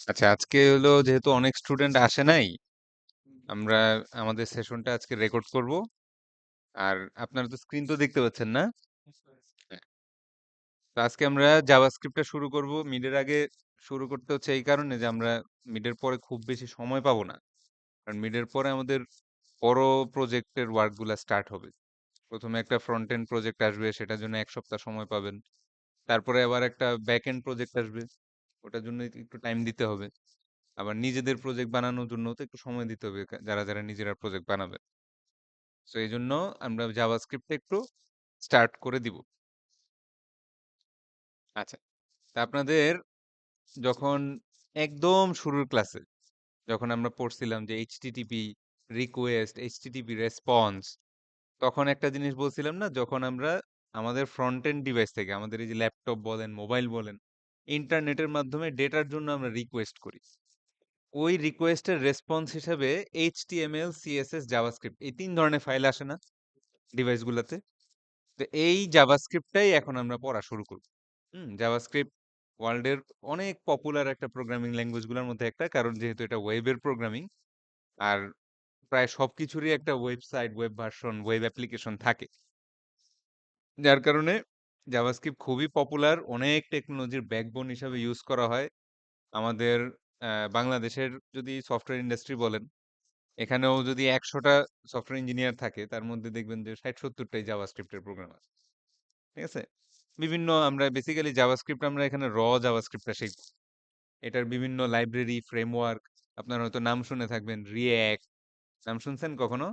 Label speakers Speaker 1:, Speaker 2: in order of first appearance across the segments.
Speaker 1: আচ্ছা, আজকে হলো যেহেতু অনেক স্টুডেন্ট আসে নাই, আমরা আমাদের সেশনটা আজকে রেকর্ড করব। আর আপনারা তো স্ক্রিন তো দেখতে পাচ্ছেন না? হ্যাঁ। তো আজকে আমরা জাভাস্ক্রিপ্টটা শুরু করব। মিডের আগে শুরু করতে হচ্ছে এই কারণে যে আমরা মিডের পরে খুব বেশি সময় পাবো না। কারণ মিডের পরে আমাদের বড় প্রজেক্টের ওয়ার্কগুলা স্টার্ট হবে। প্রথমে একটা ফ্রন্ট এন্ড প্রজেক্ট আসবে, সেটার জন্য ১ সপ্তাহ সময় পাবেন। তারপরে আবার একটা ব্যাক এন্ড প্রজেক্ট আসবে, ওটার জন্য একটু টাইম দিতে হবে। আবার নিজেদের প্রজেক্ট বানানোর জন্য তো একটু সময় দিতে হবে, যারা যারা নিজেরা প্রজেক্ট বানাবে। সো এই জন্য আমরা জাভাস্ক্রিপ্টে একটু স্টার্ট করে দিব। আচ্ছা, তা আপনাদের যখন একদম শুরুর ক্লাসে যখন আমরা পড়ছিলাম যে এইচটিটিপি রিকোয়েস্ট, এইচটিটিপি রেসপন্স, তখন একটা জিনিস বলছিলাম না, যখন আমরা আমাদের ফ্রন্ট এন্ড ডিভাইস থেকে আমাদের এই যে ল্যাপটপ বলেন, মোবাইল বলেন, ইন্টারনেটের মাধ্যমে ডেটার জন্য আমরা রিকোয়েস্ট করি, ওই রিকোয়েস্টের রেসপন্স হিসেবে এইচটিএমএল, সিএসএস, জাভাস্ক্রিপ্ট এই ৩ ধরনের ফাইল আসে না ডিভাইসগুলোতে? তো এই জাভাস্ক্রিপ্টটাই এখন আমরা পড়া শুরু করব। জাভাস্ক্রিপ্ট ওয়ার্ল্ডের অনেক পপুলার একটা প্রোগ্রামিং ল্যাঙ্গুয়েজগুলোর মধ্যে একটা, কারণ যেহেতু এটা ওয়েবের প্রোগ্রামিং, আর প্রায় সবকিছুরই একটা website, web version, web application থাকে। যার কারণে জাভাস্ক্রিপ্ট খুবই পপুলার, অনেক টেকনোলজির ব্যাকবোন হিসাবে ইউজ করা হয়। আমাদের বাংলাদেশের যদি সফটওয়্যার ইন্ডাস্ট্রি বলেন, এখানেও যদি ১০০টা সফটওয়্যার ইঞ্জিনিয়ার থাকে, তার মধ্যে দেখবেন যে ৬০-৭০টাই জাভাস্ক্রিপ্টের প্রোগ্রামার। ঠিক আছে? বিভিন্ন আমরা বেসিক্যালি জাভাস্ক্রিপ্ট আমরা এখানে জাভাস্ক্রিপ্টটা শিখব। এটার বিভিন্ন লাইব্রেরি, ফ্রেমওয়ার্ক আপনারা হয়তো নাম শুনে থাকবেন। রিঅ্যাক্ট নাম শুনছেন কখনো?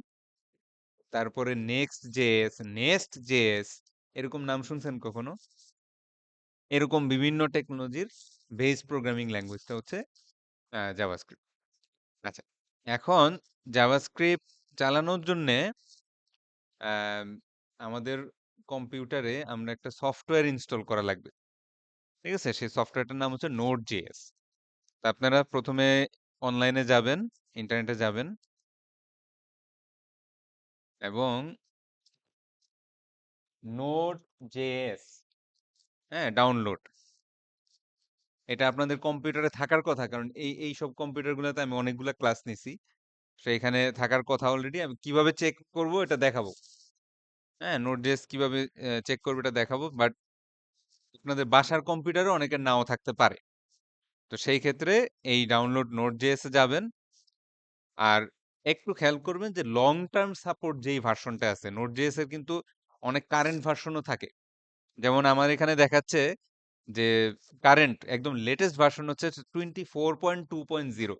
Speaker 1: তারপরে নেস্ট জেএস এরকম নাম শুনছেন কখনো? এরকম বিভিন্ন টেকনোলজির বেস প্রোগ্রামিং ল্যাঙ্গুয়েজটা হচ্ছে জাভাস্ক্রিপ্ট। আচ্ছা, এখন জাভাস্ক্রিপ্ট চালানোর জন্যে আম আমাদের কম্পিউটারে আমরা একটা সফটওয়্যার ইনস্টল করা লাগবে। ঠিক আছে? সেই সফটওয়্যারটার নাম হচ্ছে Node.js। তা আপনারা ১ম এ অনলাইনে যাবেন, ইন্টারনেটে যাবেন এবং Node.js, হ্যাঁ? ডাউনলোড। এটা আপনাদের কম্পিউটারে থাকার কথা। কারণ এইসব কম্পিউটারগুলোতে আমি অনেকগুলা ক্লাস নিছি। সো এখানে থাকার কথা অলরেডি। আমি কিভাবে চেক করব এটা দেখাবো। হ্যাঁ? Node.js কিভাবে চেক করব এটা দেখাবো। বাট আপনাদের বাসার কম্পিউটারে অনেকের নাও থাকতে পারে। তো সেই ক্ষেত্রে এই ডাউনলোড Node.js এ যাবেন। আর একটু খেয়াল করবেন যে লং টার্ম সাপোর্ট যেই ভার্সনটা আছে Node.js এর, কিন্তু অনেক কারেন্ট ভার্সনও থাকে। যেমন আমার এখানে দেখাচ্ছে যে কারেন্ট একদম লেটেস্ট ভার্সন হচ্ছে 24.2.0,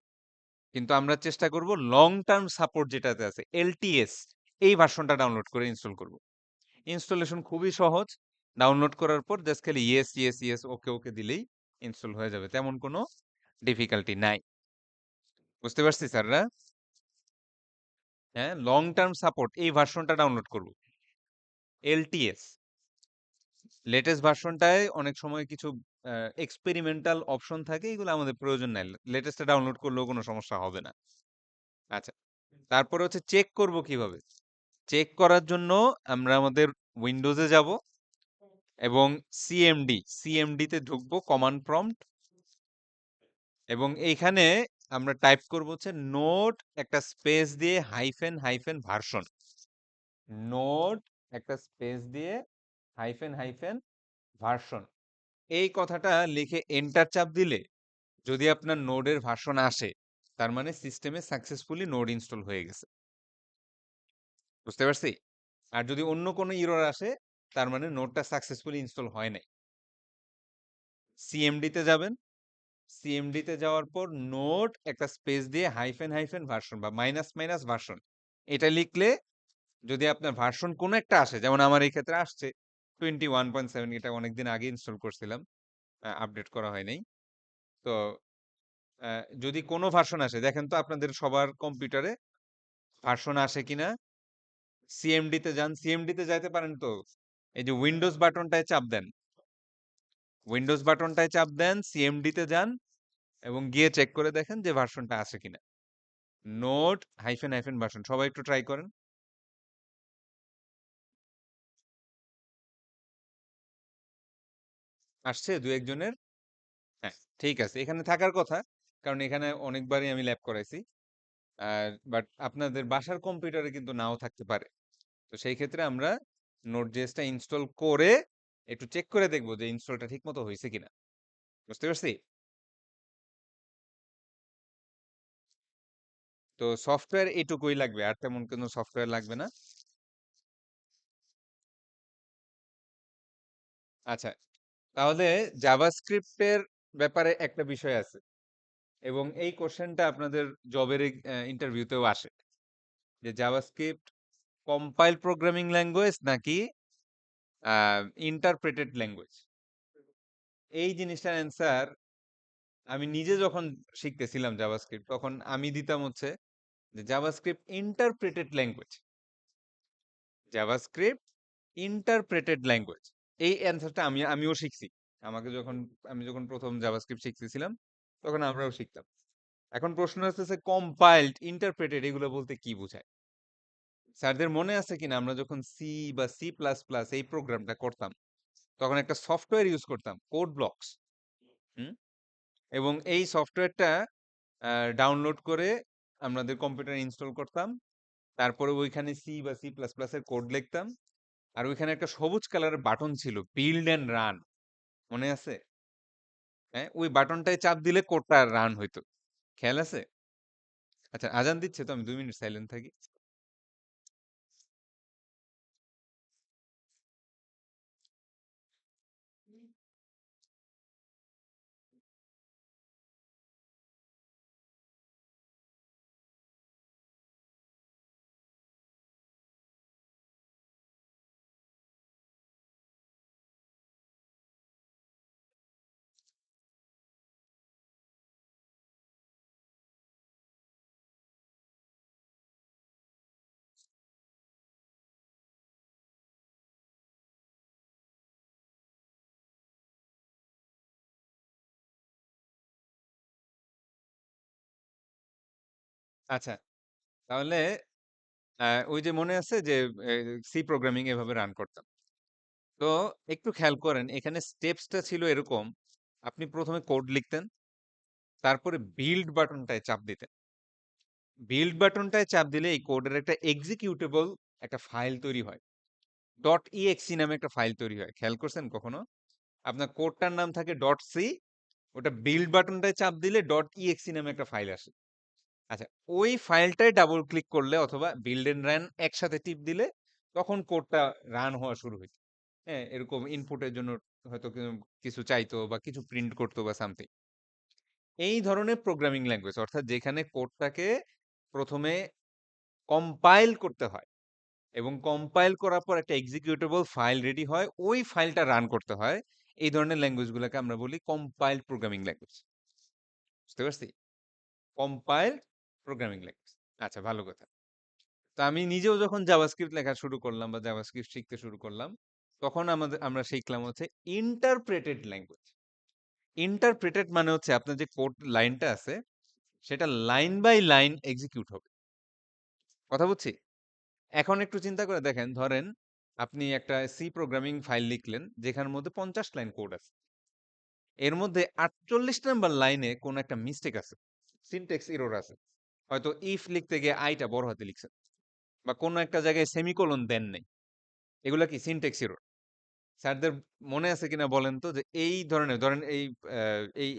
Speaker 1: কিন্তু আমরা চেষ্টা করব লং টার্ম সাপোর্ট যেটাতে আছে এলটিএস, এই ভার্সনটা ডাউনলোড করে ইনস্টল করব। ইনস্টলেশন খুবই সহজ। ডাউনলোড করার পর জাস্ট খালি ইয়েস ইয়েস ইয়েস ওকে ওকে দিলেই ইনস্টল হয়ে যাবে, তেমন কোনো ডিফিকাল্টি নাই। বুঝতে পারছি স্যাররা? হ্যাঁ, লং টার্ম সাপোর্ট এই ভার্সনটা ডাউনলোড করব, এলটিএস। লেটেস্ট ভার্সনটায় অনেক সময় কিছু এক্সপেরিমেন্টাল অপশন থাকে, এগুলো আমাদের প্রয়োজন নাই। লেটেস্টটা ডাউনলোড করলেও কোনো সমস্যা হবে না। আচ্ছা, তারপরে হচ্ছে চেক করব কিভাবে? চেক করার জন্য আমরা আমাদের উইন্ডোজে যাব এবং সিএমডি তে ঢুকবো, কমান্ড প্রম্পট, এবং এইখানে আমরা টাইপ করব হচ্ছে নোট একটা স্পেস দিয়ে হাইফেন হাইফেন ভার্সন। নোট একটা স্পেস দিয়ে হাইফেন হাইফেন ভার্সন, এই কথাটা লিখে এন্টার চাপ দিলে যদি আপনার নোডের ভার্সন আসে, তার মানে সিস্টেমে সাকসেসফুলি নোড ইনস্টল হয়ে গেছে। বুঝতে পারছি? আর যদি অন্য কোনো ইরর আসে, তার মানে নোডটা সাকসেসফুলি ইনস্টল হয় নাই। সিএমডি তে যাবেন। সিএমডি তে যাওয়ার পর নোড একটা স্পেস দিয়ে হাইফেন হাইফেন ভার্সন বা মাইনাস মাইনাস ভার্সন, এটা লিখলে যদি আপনার ভার্সন কোনো একটা আসে, যেমন আমার এই ক্ষেত্রে আসছে 21.7, এটা অনেকদিন আগে ইনস্টল করছিলাম, আপডেট করা হয় নাই। তো যদি কোনো ভার্সন আসে, দেখেন তো আপনাদের সবার কম্পিউটারে ভার্সন আসে কিনা। সিএমডি তে যান, সিএমডি তে যাইতে পারেন তো এই যে উইন্ডোজ বাটনটায় চাপ দেন, উইন্ডোজ বাটনটায় চাপ দেন, সিএমডি তে যান এবং গিয়ে চেক করে দেখেন যে ভার্সনটা আছে কিনা। নোট হাইফেন হাইফেন ভার্সন, সবাই একটু ট্রাই করেন। আসছে দু একজনের? হ্যাঁ, ঠিক আছে, এখানে থাকার কথা। কারণ এখানে অনেকবারই আমি ল্যাব করাইছি। আর বাট আপনাদের বাসার কম্পিউটারে কিন্তু নাও থাকতে পারে। তো সেই ক্ষেত্রে আমরা নোড.জেএসটা ইনস্টল করে একটু চেক করে দেখবো যে ইনস্টলটা ঠিক মতো হয়েছে কিনা। বুঝতে পারছি? তো সফটওয়্যার এটুকুই লাগবে, আর তেমন কোনো সফটওয়্যার লাগবে না। আচ্ছা, তাহলে জাভাস্ক্রিপ্টের ব্যাপারে একটা বিষয় আছে, এবং এই কোশ্চেনটা আপনাদের জবের ইন্টারভিউতেও আসে, যে জাভাস্ক্রিপ্ট কম্পাইল প্রোগ্রামিং ল্যাঙ্গুয়েজ নাকি ইন্টারপ্রেটেড ল্যাঙ্গুয়েজ। এই জিনিসটার অ্যান্সার আমি নিজে যখন শিখতেছিলাম জাভাস্ক্রিপ্ট, তখন আমি দিতাম হচ্ছে যে JavaScript interpreted language. JavaScript interpreted language, এই অ্যান্সারটা আমিও শিখছি। আমি যখন প্রথম জাভাস্ক্রিপ্ট শিখতেছিলাম, তখন আমরাও শিখতাম। এখন প্রশ্ন হচ্ছে কম্পাইলড, ইন্টারপ্রেটেড এগুলো বলতে কি বোঝায়? স্যারদের মনে আছে কিনা আমরা যখন সি বা সি প্লাস প্লাস এই প্রোগ্রামটা করতাম, তখন একটা সফটওয়্যার ইউজ করতাম, কোড ব্লকস। হুম। এবং এই সফটওয়্যারটা ডাউনলোড করে আমাদের কম্পিউটারে ইনস্টল করতাম। তারপরে ওইখানে সি বা সি প্লাস প্লাস এর কোড লিখতাম। আর ওইখানে একটা সবুজ কালারের বাটন ছিল, বিল্ড এন্ড রান। মনে আছে? হ্যাঁ, ওই বাটনটায় চাপ দিলে কোডটা রান হইতো। খেয়াল আছে? আচ্ছা, আজান দিচ্ছে, তো আমি 2 মিনিট সাইলেন্ট থাকি। আচ্ছা, তাহলে ওই যে মনে আছে যে সি প্রোগ্রামিং এভাবে রান করতাম। তো একটু খেয়াল করেন, এখানে স্টেপসটা ছিল এরকম: আপনি প্রথমে কোড লিখতেন, তারপরে বিল্ড বাটনটায় চাপ দিতেন। বিল্ড বাটনটায় চাপ দিলে এই কোডের একটা এক্সিকিউটেবল, একটা ফাইল তৈরি হয়। ডট ইএক্সি নামে একটা ফাইল তৈরি হয়। খেয়াল করছেন কখনো? আপনার কোডটার নাম থাকে ডট সি, ওটা বিল্ড বাটনটায় চাপ দিলে ডট ইএক্সি নামে একটা ফাইল আসে। আচ্ছা, ওই ফাইলটায় ডাবল ক্লিক করলে অথবা বিল্ড এন্ড রান একসাথে টিপ দিলে তখন কোডটা রান হওয়া শুরু হইতো। হ্যাঁ, এরকম ইনপুটের জন্য হয়তো কিছু চাইতো বা কিছু প্রিন্ট করতো বা সামথিং। এই ধরনের প্রোগ্রামিং ল্যাঙ্গুয়েজ, অর্থাৎ যেখানে কোডটাকে প্রথমে কম্পাইল করতে হয়, এবং কম্পাইল করার পর একটা এক্সিকিউটেবল ফাইল রেডি হয়, ওই ফাইলটা রান করতে হয়। এই ধরনের ল্যাঙ্গুয়েজগুলোকে আমরা বলি কম্পাইলড প্রোগ্রামিং ল্যাঙ্গুয়েজ। বুঝতে পারছি? Compiled programming language. আচ্ছা, ভালো কথা। তো আমি নিজেও যখন জাভাস্ক্রিপ্ট লেখা শুরু করলাম বা জাভাস্ক্রিপ্ট শিখতে শুরু করলাম, তখন আমরা শিখলাম হচ্ছে ইন্টারপ্রেটেড ল্যাঙ্গুয়েজ। ইন্টারপ্রেটেড মানে হচ্ছে আপনার যে কোড লাইনটা আছে, সেটা লাইন বাই লাইন এক্সিকিউট হবে। কথা বুঝছি? এখন একটু চিন্তা করে দেখেন, ধরেন আপনি একটা সি প্রোগ্রামিং ফাইল লিখলেন যেখানের মধ্যে 50 লাইন কোড আছে। এর মধ্যে 48 নাম্বার লাইনে কোন একটা মিস্টেক আছে, সিনট্যাক্স এরর আছে। হয়তো ইফ লিখতে গিয়ে আইটা বড় হাতে লিখছেন, বা কোনো একটা জায়গায় সেমিকোলন দেন নাই। এগুলা কি সিনট্যাক্স এরর? স্যারদের মনে আছে কিনা বলেন তো, যে এই ধরনের, ধরেন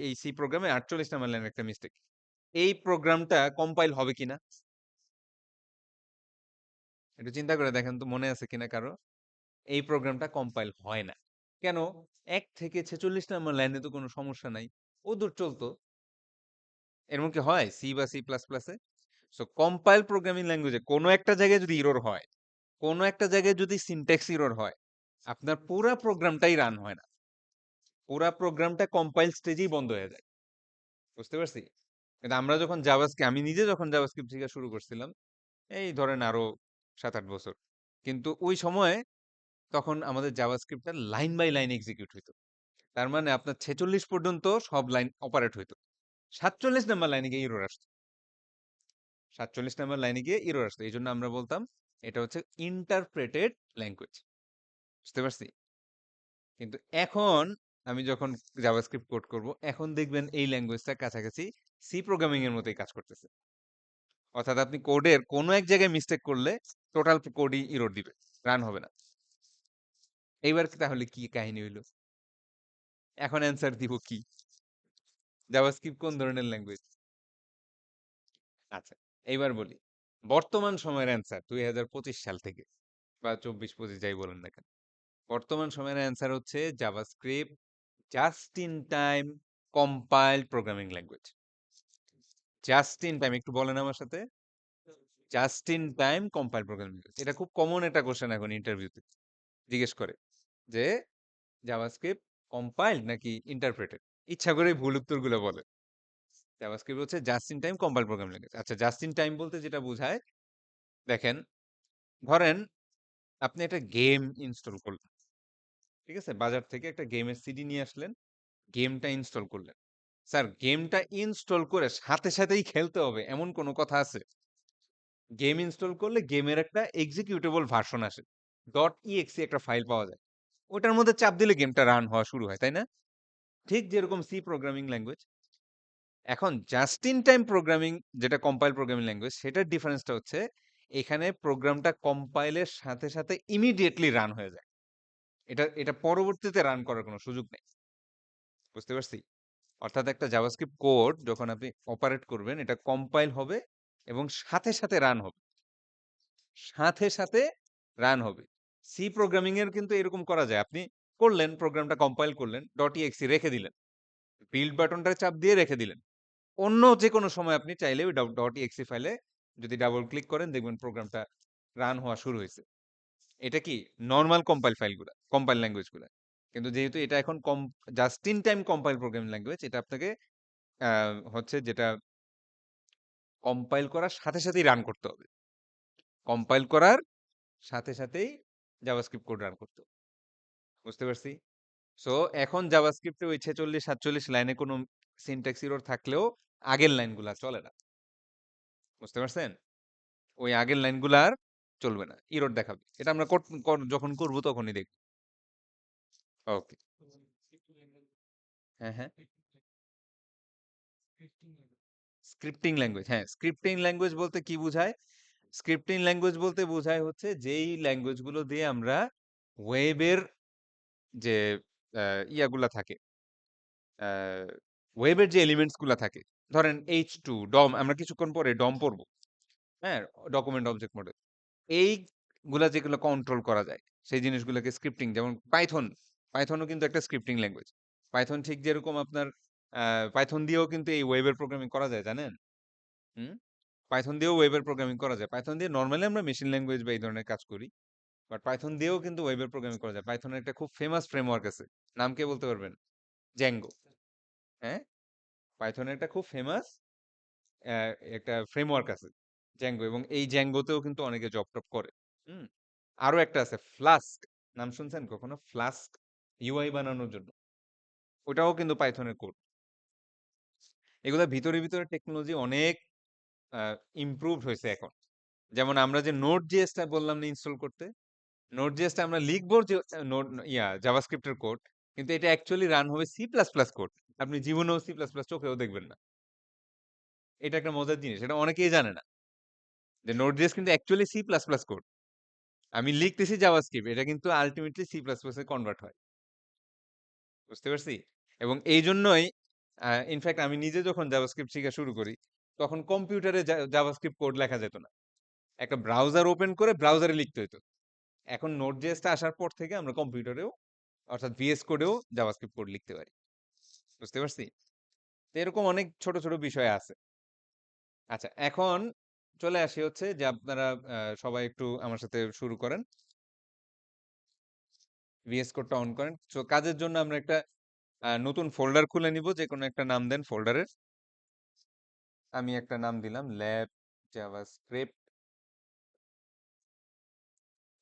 Speaker 1: এই সি প্রোগ্রামে 48 নাম্বার লাইনের একটা মিস্টেক, এই প্রোগ্রামটা কম্পাইল হবে কিনা? একটু চিন্তা করে দেখেন তো, মনে আছে কিনা কারো? এই প্রোগ্রামটা কম্পাইল হয় না। কেন? ১ থেকে ৪৬ নাম্বার লাইনে তো কোনো সমস্যা নাই। ও দূর চলতো। এরকম কি হয় সি বা সি প্লাস প্লাসে? সো কম্পাইল প্রোগ্রামিং ল্যাঙ্গুয়েজে কোনো একটা জায়গায় যদি এরর হয়, কোনো একটা জায়গায় যদি সিনট্যাক্স এরর হয়, আপনার পুরা প্রোগ্রামটাই রান হয় না। পুরা প্রোগ্রামটা কম্পাইল স্টেজেই বন্ধ হয়ে যায়। বুঝতে পারছি? কিন্তু আমি নিজে যখন জাভাস্ক্রিপ্ট শিখা শুরু করছিলাম, এই ধরেন আরো ৭-৮ বছর। কিন্তু ওই সময়ে তখন আমাদের জাভাস্ক্রিপ্টটা লাইন বাই লাইন এক্সিকিউট হইতো। তার মানে আপনার ৪৬ পর্যন্ত সব লাইন অপারেট হইতো। ৪৭ নাম্বার লাইনে গিয়ে এরর আসতো। ৪৭ নাম্বার লাইনে গিয়ে এরর আসতো। এইজন্য আমরা বলতাম এটা হচ্ছে ইন্টারপ্রেটেড ল্যাঙ্গুয়েজ। বুঝতে পারছি? কিন্তু এখন আমি যখন জাভাস্ক্রিপ্ট কোড করব, এখন দেখবেন এই ল্যাঙ্গুয়েজটা কাছাকাছি সি প্রোগ্রামিং এর মতোই কাজ করতেছে। অর্থাৎ আপনি কোডের কোনো এক জায়গায় মিস্টেক করলে টোটাল কোডই ইরর দিবে, রান হবে না। এইবার তাহলে কি কাহিনী হইলো? এখন অ্যান্সার দিব কি? জাভাস্ক্রিপ্ট কোন ধরনের ল্যাঙ্গুয়েজ? আচ্ছা, এইবার বলি। বর্তমান সময়ের অ্যান্সার 2025 সাল থেকে বা 24-25 যাই বলেন না কেন। বর্তমান সময়ের অ্যান্সার হচ্ছে JavaScript just in time compiled programming language. Just in time, একটু বলেন আমার সাথে। Just in time compile programming language. এটা খুব কমন একটা কোশ্চেন এখন ইন্টারভিউতে জিজ্ঞেস করে যে জাভাস্ক্রিপ্ট কম্পাইলড নাকি ইন্টারপ্রেটেড। ইচ্ছা করে ভুল উত্তরগুলো বলে। জাভাস্ক্রিপ্ট হচ্ছে just in time compile programming language. আচ্ছা, জাস্ট ইন টাইম বলতে যেটা বোঝায়, দেখেন, ধরেন আপনি একটা গেম ইনস্টল করলেন। ঠিক আছে? বাজার থেকে একটা গেমের সিডি নিয়ে আসলেন, গেমটা ইনস্টল করলেন। স্যার, গেমটা ইনস্টল করে সাথে সাথেই খেলতে হবে এমন কোনো কথা আছে? গেম ইনস্টল করলে গেমের একটা এক্সিকিউটেবল ভার্সন আসে। .exe একটা ফাইল পাওয়া যায়। ওটার মধ্যে চাপ দিলে গেমটা রান হওয়া শুরু হয়, তাই না? ঠিক যেরকম সি প্রোগ্রামিং ল্যাঙ্গুয়েজ। এখন জাস্ট ইন টাইম প্রোগ্রামিং, যেটা কম্পাইল প্রোগ্রামিং ল্যাঙ্গুয়েজ, সেটার ডিফারেন্সটা হচ্ছে এখানে প্রোগ্রামটা কম্পাইলের সাথে সাথে ইমিডিয়েটলি রান হয়ে যায়। এটা এটা পরবর্তীতে রান করার কোনো সুযোগ নেই। বুঝতে পারছি? অর্থাৎ একটা জাভাস্ক্রিপ্ট কোড যখন আপনি অপারেট করবেন, এটা কম্পাইল হবে এবং সাথে সাথে রান হবে। সাথে সাথে রান হবে। সি প্রোগ্রামিং এর কিন্তু এরকম করা যায়। আপনি করলেন, প্রোগ্রামটা কম্পাইল করলেন, .exe রেখে দিলেন। বিল্ড বাটনটা চাপ দিয়ে রেখে দিলেন। অন্য যেকোনো সময় আপনি চাইলে ওই .exe ফাইলে যদি ডাবল ক্লিক করেন, দেখবেন প্রোগ্রামটা রান হওয়া শুরু হইছে। এটা কি? নরমাল কম্পাইল ফাইলগুলা, কম্পাইল ল্যাঙ্গুয়েজ গুলা। কিন্তু যেহেতু এটা এখন just in time compile programming language, এটা আপনাকে হচ্ছে যেটা কম্পাইল করার সাথে সাথেই রান করতে হবে। কম্পাইল করার সাথে সাথেই জাভাস্ক্রিপ্ট কোড রান করতে হবে। বুঝতে পারছি? সো এখন জাভাস্ক্রিপ্টে ওই 46-47 লাইনে কোনো সিনট্যাক্স এরর থাকলেও আগের লাইনগুলা চলে না। বুঝতে পারছেন? ওই আগের লাইনগুলা আর চলবে না। এরর দেখাবে। এটা আমরা যখন করব তখনই দেখব। ওকে। হ্যাঁ, হ্যাঁ। Scripting language. হ্যাঁ, স্ক্রিপ্টিং ল্যাঙ্গুয়েজ বলতে কি বুঝায়? স্ক্রিপ্টিং ল্যাঙ্গুয়েজ বলতে বোঝায় হচ্ছে যেই ল্যাঙ্গুয়েজ গুলো দিয়ে আমরা ওয়েবের যে ইয়াগুলা থাকে, ওয়েবের যে এলিমেন্টস গুলা থাকে, ধরেন H2 ডম, আমরা কিছুক্ষণ পরে ডম পড়বো। হ্যাঁ, ডকুমেন্ট অবজেক্ট মডেল, এইগুলা যেগুলো কন্ট্রোল করা যায় সেই জিনিসগুলোকে স্ক্রিপ্টিং। যেমন পাইথন, পাইথনও কিন্তু একটা স্ক্রিপ্টিং ল্যাঙ্গুয়েজ। পাইথন ঠিক যেরকম আপনার পাইথন দিয়েও কিন্তু এই ওয়েবের প্রোগ্রামিং করা যায়, জানেন? হুম, পাইথন দিয়েও ওয়েবের প্রোগ্রামিং করা যায়। পাইথন দিয়ে নর্মালি আমরা মেশিন ল্যাঙ্গুয়েজ বা এই ধরনের কাজ করি, বাট পাইথন দিয়েও কিন্তু ওয়েবের প্রোগ্রামিং করা যায়। পাইথনের একটা খুব ফেমাস ফ্রেমওয়ার্ক আছে, নাম কে বলতে পারবেন? জ্যাঙ্গো। হ্যাঁ, পাইথনের একটা খুব ফেমাস একটা ফ্রেমওয়ার্ক আছে, জ্যাঙ্গো, এবং এই জ্যাঙ্গোতেও কিন্তু অনেকে জব টপ করে। হুম, আরো একটা আছে ফ্লাস্ক, নাম শুনছেন কখনো? ফ্লাস্ক, ইউআই বানানোর জন্য, ওটাও কিন্তু পাইথনের কোড। এগুলো ভিতরে ভিতরে টেকনোলজি অনেক ইমপ্রুভড হয়েছে এখন। যেমন আমরা যে নোড জিএসটা বললাম না ইনস্টল করতে, নোড জিএসটা আমরা লিখবো যে নোড জাভাস্ক্রিপ্টের কোড, কিন্তু এটা অ্যাকচুয়ালি রান হবে সি প্লাস প্লাস কোড। আপনি জীবনেও সি প্লাস প্লাস চোখেও দেখবেন না। এটা একটা মজার জিনিস, এটা অনেকেই জানে না যে নোড জিএস কিন্তু actually C plus plus code. আমি লিখতেছি জাভাস্ক্রিপ্ট, এটা কিন্তু আলটিমেটলি সি প্লাস প্লাস এ কনভার্ট হয়। বুঝতে পারছি? এবং এই জন্যই ইনফ্যাক্ট আমি নিজে যখন জাভাস্ক্রিপ্ট শিখা শুরু করি, তখন কম্পিউটারে জাভাস্ক্রিপ্ট কোড লেখা যেত না। একটা ব্রাউজার ওপেন করে ব্রাউজারে লিখতে হতো। এখন নোড জেএসটা আসার পর থেকে আমরা কম্পিউটারেও, অর্থাৎ ভিএস কোডেও জাভাস্ক্রিপ্ট কোড লিখতে পারি। বুঝতে পারছি? তো এরকম অনেক ছোট ছোট বিষয় আছে। আচ্ছা, এখন চলে আসি হচ্ছে যে আপনারা সবাই একটু আমার সাথে শুরু করেন, ভিএস কোডটা অন করেন। তো কাজের জন্য আমরা একটা নতুন ফোল্ডার খুলে নিব, যে কোনো একটা নাম দেন ফোল্ডারের। আমি একটা নাম দিলাম ল্যাব জাভাস্ক্রিপ্ট,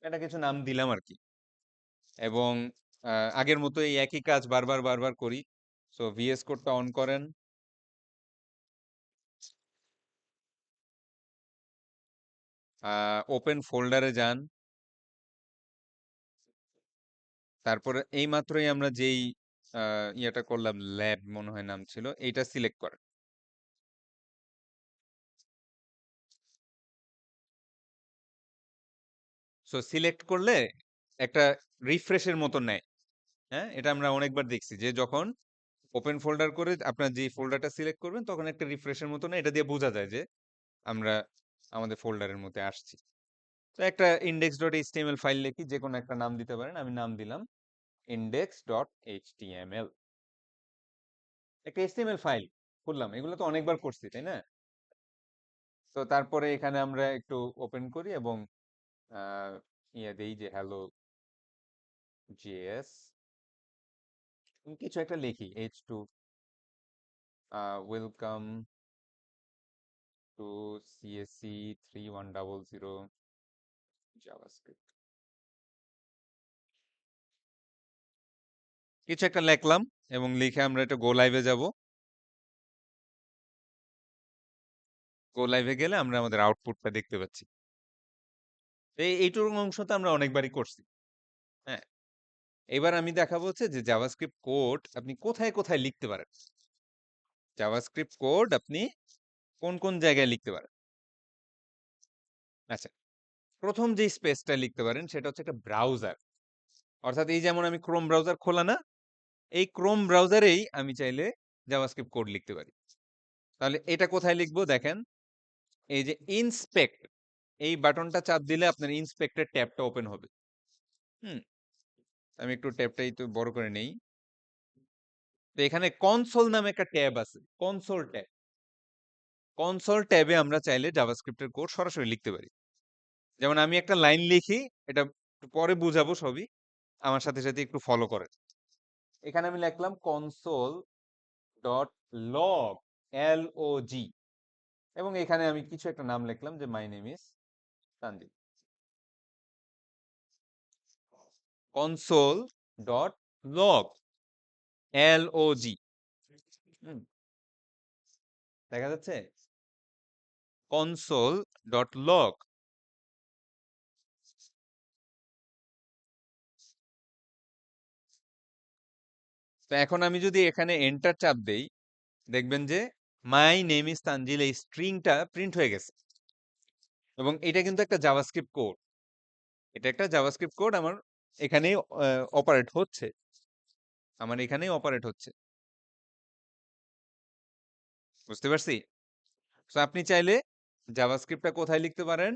Speaker 1: এটা কিছু নাম দিলাম আর কি। এবং আগের মতো এই একই কাজ বারবার বারবার করি। সো ভিএস কোডটা অন করেন, ওপেন ফোল্ডারে যান, তারপরে এই মাত্রই আমরা যেই ইয়েটা করলাম, ল্যাব মনে হয় নাম ছিল, এইটা সিলেক্ট করেন। সো সিলেক্ট করলে একটা রিফ্রেশের মতো নেয়। হ্যাঁ, এটা আমরা অনেকবার দেখছি যে যখন ওপেন ফোল্ডার করে আপনার যে ফোল্ডারটা সিলেক্ট করবেন তখন একটা রিফ্রেশের মতো নেয়, এটা দিয়ে বোঝা যায় যে আমরা আমাদের ফোল্ডারের মধ্যে আসছি। তো একটা index.html ফাইল লিখি, যে কোনো একটা নাম দিতে পারেন, আমি নাম দিলাম index.html। একটা HTML ফাইল খুললাম, এগুলো তো অনেকবার করছি তাই না? তো তারপরে এখানে আমরা একটু ওপেন করি এবং আহ, ইয়ে দেই যে হ্যালো জেএস, কিছু একটা লিখি, H2 welcome to CSC 3100 JavaScript, কিছু একটা লিখলাম এবং লিখে আমরা এটা গো লাইভে যাব। গো লাইভে গেলে আমরা আমাদের আউটপুটটা দেখতে পাচ্ছি। এইটুকু অংশ তো আমরা অনেকবারই করছি। হ্যাঁ, এবার আমি দেখাবো হচ্ছে যে জাভাস্ক্রিপ্ট কোড আপনি কোথায় কোথায় লিখতে পারেন। জাভাস্ক্রিপ্ট কোড আপনি কোন কোন জায়গায় লিখতে পারেন। আচ্ছা, প্রথম যে স্পেসটা লিখতে পারেন সেটা হচ্ছে একটা ব্রাউজার। অর্থাৎ এই যেমন আমি ক্রোম ব্রাউজার খোলা না, এই ক্রোম ব্রাউজারেই আমি চাইলে জাভাস্ক্রিপ্ট কোড লিখতে পারি। তাহলে এটা কোথায় লিখবো দেখেন, এই যে ইনস্পেক্ট, এই বাটনটা চাপ দিলে আপনার ইনস্পেক্টের ট্যাবটা ওপেন হবে। হুম, আমি একটু ট্যাবটা একটু বড় করে নেই। তো এখানে কনসোল নামে একটা ট্যাব আছে, কনসোল ট্যাব। কনসোল ট্যাবে আমরা চাইলে জাভাস্ক্রিপ্টের কোড সরাসরি লিখতে পারি। যেমন আমি একটা লাইন লিখি, এটা একটু পরে বুঝাবো সবই, আমার সাথে সাথে একটু ফলো করেন। এখানে আমি লিখলাম কনসোল ডট লগ, LOG, এবং এখানে আমি কিছু একটা নাম লিখলাম যে my name is Tanzil. Console dot log, LOG। দেখা যাচ্ছে কনসোল ডট লগ। তো এখন আমি যদি এখানে এন্টার চাপ দেই, দেখবেন যে মাই নেম ইজ তানজিল এই স্ট্রিংটা প্রিন্ট হয়ে গেছে। এবং এটা কিন্তু একটা জাভাস্ক্রিপ্ট কোড, এটা একটা জাভাস্ক্রিপ্ট কোড আমার এখানেই অপারেট হচ্ছে, আমার এখানেই অপারেট হচ্ছে। বুঝতে পারছি? তো আপনি চাইলে জাভাস্ক্রিপ্টটা কোথায় লিখতে পারেন?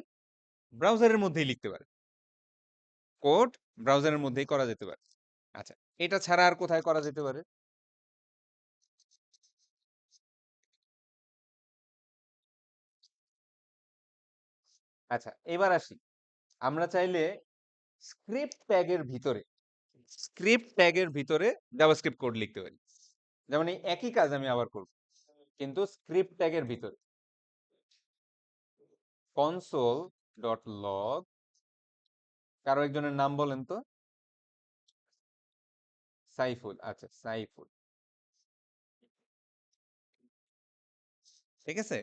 Speaker 1: ব্রাউজারের মধ্যেই লিখতে পারেন। কোড ব্রাউজারের মধ্যেই করা যেতে পারে। আচ্ছা, এটা ছাড়া আর কোথায় করা যেতে পারে? আচ্ছা, এবার আসি, আমরা চাইলে স্ক্রিপ্ট ট্যাগের ভিতরে, স্ক্রিপ্ট ট্যাগের ভিতরে জাভাস্ক্রিপ্ট কোড লিখতে পারি। যেমন এই একই কাজ আমি আবার করব, কিন্তু স্ক্রিপ্ট ট্যাগের ভিতরে। কনসোল ডট লগ, কারো একজনের নাম বলেন তো। সাইফুল, আচ্ছা সাইফুল, ঠিক আছে।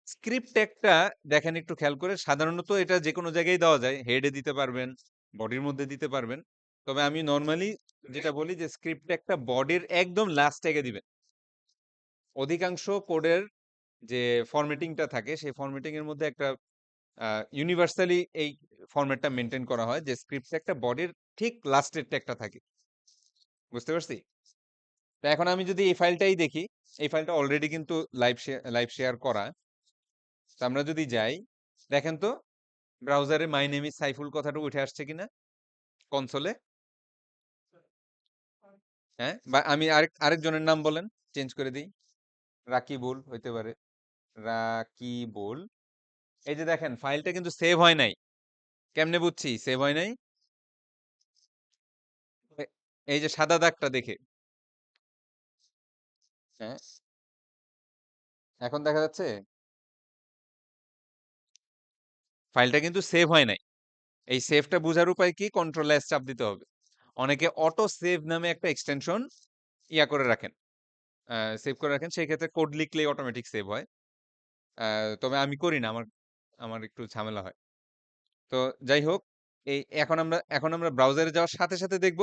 Speaker 1: স্ক্রিপ্ট ট্যাগটা দেখেন একটু খেয়াল করে, সাধারণত এটা যে কোনো জায়গায় দেওয়া যায়, হেডে দিতে পারবেন, বডির মধ্যে দিতে পারবেন। তবে আমি নর্মালি যেটা বলি যে স্ক্রিপ্ট ট্যাগটা বডির একদম লাস্ট ট্যাগে দিবেন। অধিকাংশ কোডের যে ফরম্যাটিংটা থাকে সেই ফরম্যাটিং এর মধ্যে একটা ইউনিভার্সালি এই ফরম্যাটটা মেনটেন করা হয় যে স্ক্রিপ্ট ট্যাগটা বডির ঠিক লাস্টের ট্যাগটা থাকে। বুঝতে পারছি? তো এখন আমি যদি এই ফাইলটাই দেখি, এই ফাইলটা অলরেডি কিন্তু লাইভ শেয়ার করা। তো আমরা যদি যাই, দেখেন তো ব্রাউজারে মাই নেম ইজ সাইফুল কথাটা উঠে আসছে কিনা কনসোলে। হ্যাঁ, বা আমি আরেকজনের নাম বলেন, চেঞ্জ করে দিই, রাকিবুল হইতে পারে, রাকিবুল। এই যে দেখেন ফাইলটা কিন্তু সেভ হয় নাই। কেমনে বুঝছি সেভ হয় নাই? এ- এই যে সাদা দাগটা দেখে। হ্যাঁ, এখন দেখা যাচ্ছে ফাইলটা কিন্তু সেভ হয় নাই। এই সেভটা বোঝার উপায় কি? কন্ট্রোল এস চাপ দিতে হবে। অনেকে অটো সেভ নামে একটা এক্সটেনশন ইয়া করে রাখেন, সেভ করে রাখেন, সেই ক্ষেত্রে কোড লিখলেই অটোমেটিক সেভ হয়। তবে আমি করি না, আমার আমার একটু ঝামেলা হয়। তো যাই হোক, এই এখন আমরা ব্রাউজারে যাওয়ার সাথে সাথে দেখব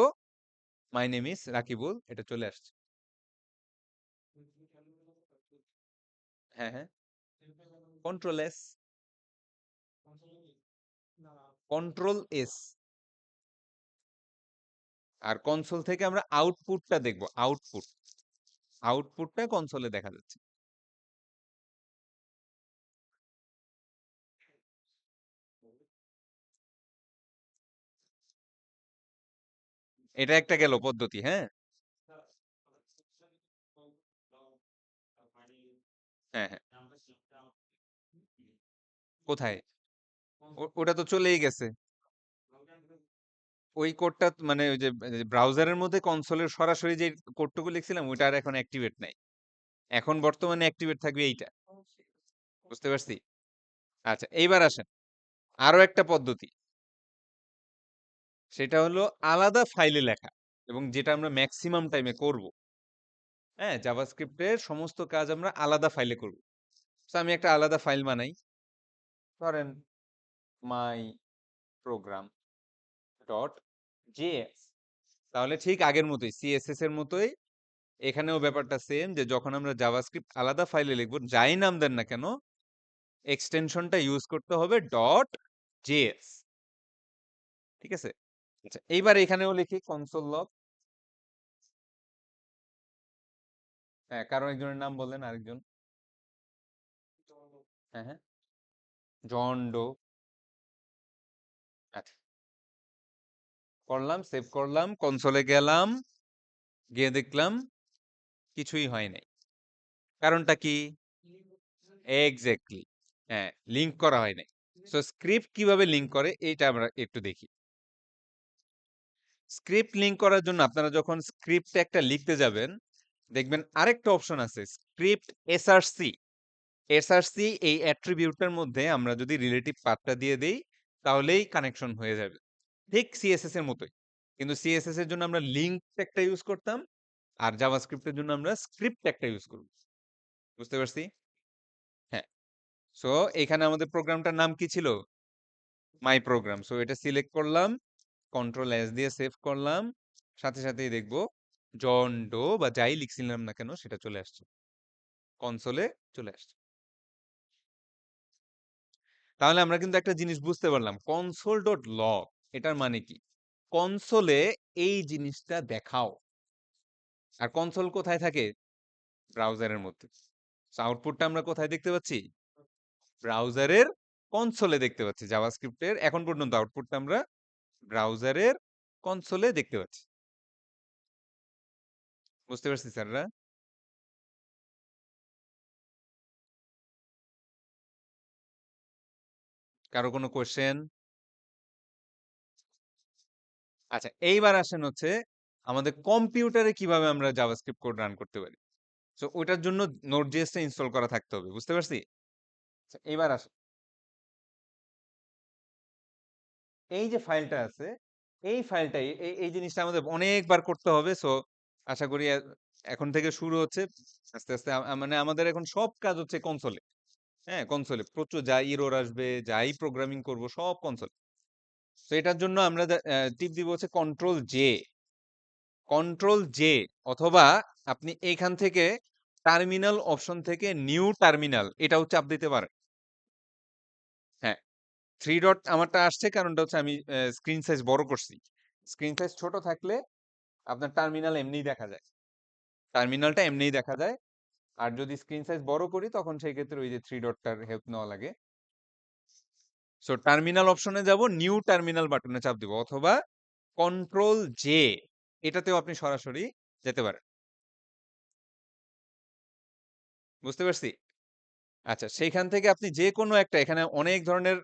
Speaker 1: মাই নেম ইজ রাকিবুল, এটা চলে আসছে। হ্যাঁ হ্যাঁ, কন্ট্রোল এস, কন্ট্রোল এস। আর কনসোল থেকে আমরা আউটপুটটা দেখব, আউটপুট, আউটপুটটা কনসোলে দেখা যাচ্ছে। এটা একটা গেল পদ্ধতি, হ্যাঁ হ্যাঁ হ্যাঁ। কোথায়? ওটা তো চলেই গেছে। ওই কোডটা মানে ওই যে ব্রাউজারের মধ্যে কনসোলের সরাসরি যে কোডটুকু লিখছিলাম ওইটা আর এখন অ্যাক্টিভেট নাই। এখন বর্তমানে অ্যাক্টিভেট থাকবে এইটা। বুঝতে পারছি? আচ্ছা, এইবার আসেন আরো একটা পদ্ধতি। সেটা হলো আলাদা ফাইলে লেখা, এবং যেটা আমরা ম্যাক্সিমাম টাইমে করব। হ্যাঁ, জাভাস্ক্রিপ্টের সমস্ত কাজ আমরা আলাদা ফাইলে করব। তো আমি একটা আলাদা ফাইল বানাই, ধরেন মাই প্রোগ্রাম ডট জেএস। তাহলে ঠিক আগের মতোই, সিএসএস এর মতোই এখানেও ব্যাপারটা সেম, যে যখন আমরা জাভাস্ক্রিপ্ট আলাদা ফাইলে লিখবো, যাই নাম দেন না কেন, এক্সটেনশনটা ইউজ করতে হবে ডট জেএস। ঠিক আছে? আচ্ছা, এইবার এখানেও লিখি কনসোল লগ। হ্যাঁ, কারণ একজনের নাম বললেন, আরেকজন। হ্যাঁ হ্যাঁ, জন ডো। আচ্ছা, করলাম, সেভ করলাম, কনসোলে গেলাম, গিয়ে দেখলাম কিছুই হয় নাই। কারণটা কি? এক্স্যাক্টলি, হ্যাঁ, লিংক করা হয় নাই। সো স্ক্রিপ্ট কিভাবে লিংক করে এইটা আমরা একটু দেখি। স্ক্রিপ্ট লিংক করার জন্য আপনারা যখন স্ক্রিপ্ট একটা লিখতে যাবেন, দেখবেন আরেকটা অপশন আছে, স্ক্রিপ্ট এসআরসি। এসআরসি এই অ্যাট্রিবিউটটার মধ্যে আমরা যদি রিলেটিভ পাথটা দিয়ে দেই, তাহলেই কানেকশন হয়ে যাবে, ঠিক সিএসএস এর মতোই। কিন্তু সিএসএস এর জন্য আমরা লিংক একটা ইউজ করতাম, আর জাভাস্ক্রিপ্টের জন্য আমরা স্ক্রিপ্ট একটা ইউজ করব। বুঝতে পারছি? হ্যাঁ। সো এখানে আমাদের প্রোগ্রামটার নাম কি ছিল? মাই প্রোগ্রাম। সো এটা সিলেক্ট করলাম, কন্ট্রোল এস দিয়ে সেভ করলাম, সাথে সাথেই দেখবো জন ডো বা যাই লিখছিলাম না কেন সেটা চলে আসছে, কনসোলে চলে আসছে। তাহলে আমরা কিন্তু একটা জিনিস বুঝতে পারলাম, কনসোল ডট লগ এটার মানে কি? কনসোলে এই জিনিসটা দেখাও। আর কনসোল কোথায় থাকে? ব্রাউজারের মধ্যে। আউটপুটটা আমরা কোথায় দেখতে পাচ্ছি? ব্রাউজারের কনসোলে দেখতে পাচ্ছি। জাভাস্ক্রিপ্টের এখন পর্যন্ত আউটপুটটা আমরা ব্রাউজারের কনসোলে দেখতে পাচ্ছি। বুঝতে পারছি স্যাররা? কারো কোনো কোয়েশ্চেন? আচ্ছা, এইবার আসেন হচ্ছে আমাদের কম্পিউটারে কিভাবে আমরা জাভাস্ক্রিপ্ট কোড রান করতে পারি। সো ওইটার জন্য নোড.js টা ইনস্টল করা থাকতে হবে। বুঝতে পারছি? আচ্ছা, এইবার আসেন, এই যে ফাইলটা আছে, এই ফাইলটাই, এই জিনিসটা আমাদের অনেকবার করতে হবে। সো আশা করি এখন থেকে শুরু হচ্ছে আস্তে আস্তে। মানে আমাদের এখন সব কাজ হচ্ছে কনসোলে। হ্যাঁ, কনসোলে প্রচুর যা ইরর আসবে, যাই প্রোগ্রামিং করব সব কনসোল। তো এটার জন্য আমরা টিপ দিব হচ্ছে কন্ট্রোল জে। কন্ট্রোল জে, অথবা আপনি এইখান থেকে টার্মিনাল অপশন থেকে নিউ টার্মিনাল এটাও চাপ দিতে পারেন। হ্যাঁ, থ্রি ডট আমারটা আসছে, কারণটা হচ্ছে আমি স্ক্রিন সাইজ বড় করছি। স্ক্রিন সাইজ ছোট থাকলে আপনার টার্মিনাল এমনিই দেখা যায়, টার্মিনালটা এমনিই দেখা যায়। আর যদি স্ক্রিন সাইজ বড় করি তখন সেই ক্ষেত্রে ওই যে থ্রি ডটটার হেল্প নেওয়া লাগে। সো টার্মিনাল অপশনে যাব, নিউ টার্মিনাল বাটনে চাপ দিব, অথবা কন্ট্রোল জে, এটাতেও আপনি সরাসরি যেতে পারেন। বুঝতে পারছি? আচ্ছা, সেইখান থেকে আপনি যে কোনো একটা, এখানে অনেক ধরনের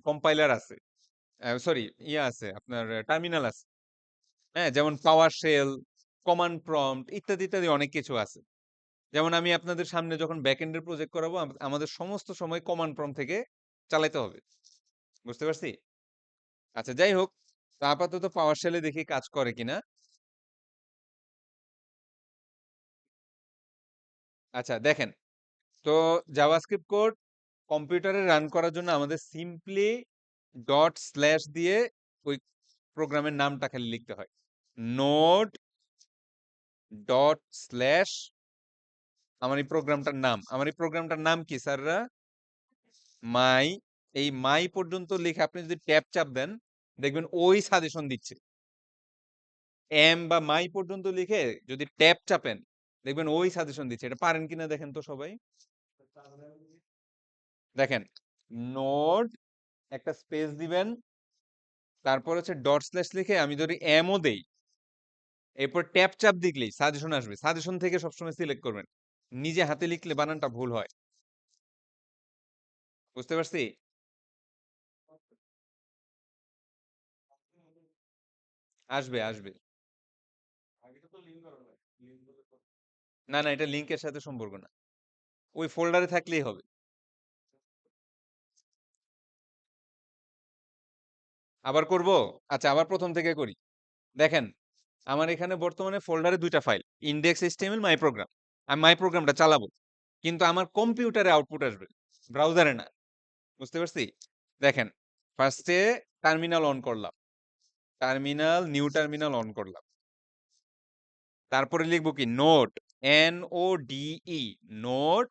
Speaker 1: কম্পাইলার আছে, সরি ইয়ে আছে, আপনার টার্মিনাল আছে। হ্যাঁ, যেমন পাওয়ার শেল, কমান্ড প্রম্পট ইত্যাদি ইত্যাদি অনেক কিছু আছে। যেমন আমি আপনাদের সামনে যখন ব্যাকএন্ডের প্রজেক্ট করাবো, আমাদের সমস্ত সময় কমান্ড প্রম্পট থেকে চালাতে হবে। বুঝতে পারছি? আচ্ছা, যাই হোক, তা আপাতত পাওয়ার শেলে দেখি কাজ করে কিনা। আচ্ছা, দেখেন, তো জাভাস্ক্রিপ্ট কোড কম্পিউটারে রান করার জন্য আমাদের সিম্পলি ডট স্ল্যাশ দিয়ে ওই প্রোগ্রামের নামটা খালি লিখতে হয়। নোড ডট স্ল্যাশ আমার এই প্রোগ্রামটার নাম কি স্যাররা? মাই। এই মাই পর্যন্ত লিখে আপনি যদি ট্যাব চাপ দেন দেখবেন ওই সাজেশন দিচ্ছে। এম বা মাই পর্যন্ত লিখে যদি ট্যাব চাপেন দেখবেন ওই সাজেশন দিচ্ছে। এটা পারেন কিনা দেখেন তো সবাই। দেখেন, নোড একটা স্পেস দিবেন, তারপর হচ্ছে ডট স্ল্যাশ লিখে আমি যদি এমও দেই, এরপর ট্যাব চাপ দিলেই সাজেশন আসবে। সাজেশন থেকে সবসময় সিলেক্ট করবেন। নিজে হাতে লিখলে বানানটা ভুল হয়। বুঝতে পারছি? আসবে আসবে। না না, এটা লিংকের সাথে সম্পর্ক না, ওই ফোল্ডারে থাকলেই হবে। আবার করব? আচ্ছা, আবার প্রথম থেকে করি। দেখেন, আমার এখানে বর্তমানে ফোল্ডারে দুইটা ফাইল, ইন্ডেক্স এইচটিএমএল, মাই প্রোগ্রাম। আমি মাই প্রোগ্রামটা চালাবো, কিন্তু আমার কম্পিউটারে আউটপুট আসবে, ব্রাউজারে না। বুঝতে পারছি? দেখেন, ফার্স্টে টার্মিনাল অন করলাম, নিউ টার্মিনাল অন করলাম। তারপরে লিখবো কি নোট, NODE, নোট।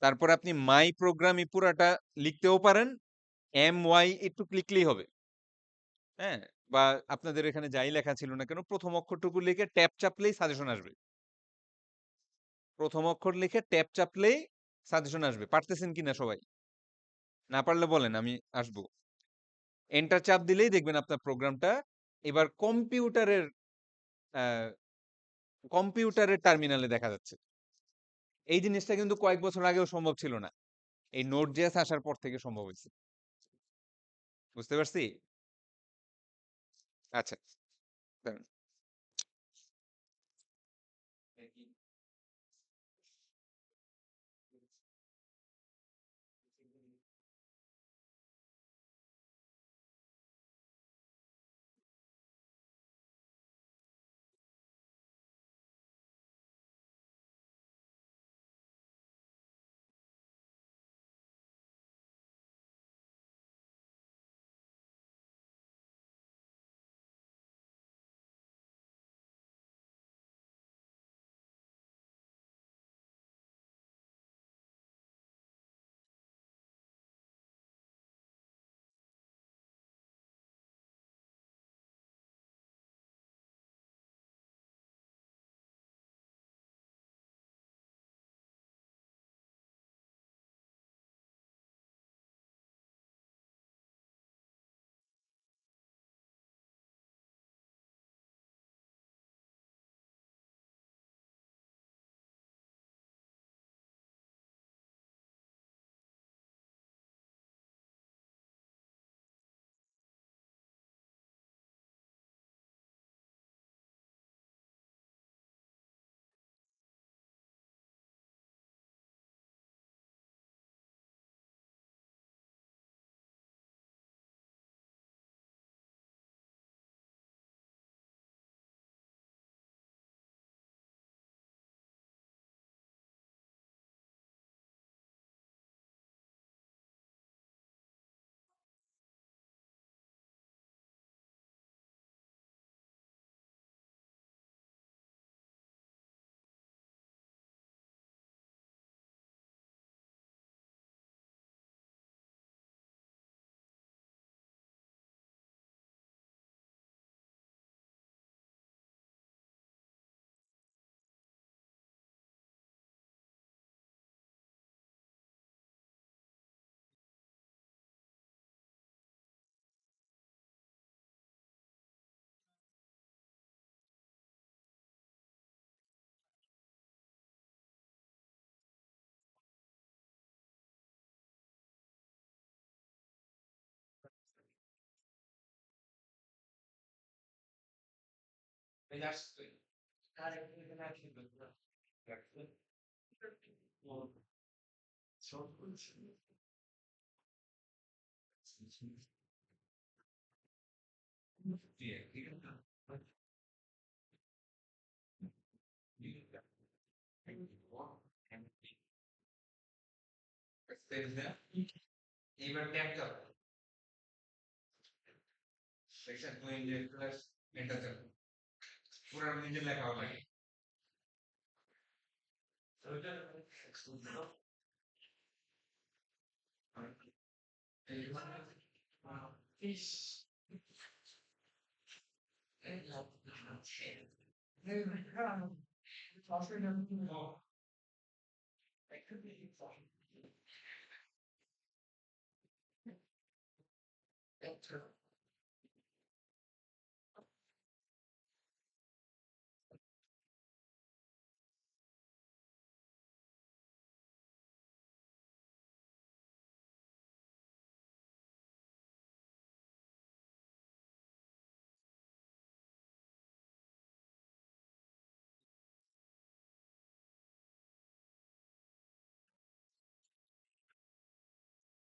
Speaker 1: তারপর আপনি মাই প্রোগ্রাম এই পুরাটা লিখতেও পারেন, MY একটু লিখলেই হবে। হ্যাঁ? বা আপনাদের এখানে যাই লেখা ছিল না কেন, প্রথম অক্ষরটুকু লিখে ট্যাব চাপলেই সাজেশন আসবে। প্রথম অক্ষর লিখে ট্যাব চাপলেই সাজেশন আসবে। পারতেছেন কিনা সবাই? না পারলে বলেন, আমি আসবো। এন্টার চাপ দিলেই দেখবেন আপনার প্রোগ্রামটা এবার কম্পিউটারের টার্মিনালে দেখা যাচ্ছে। এই জিনিসটা কিন্তু কয়েক বছর আগেও সম্ভব ছিল না। এই নোড.জেএস আসার পর থেকে সম্ভব হয়েছে। বুঝতে পারছি? আচ্ছা, দাঁড়ান। এইবার ট্যাব চাপ, সেকশন 2 ইন্ডেক্স এটাতে পুরো নিজের লেখা লাগে।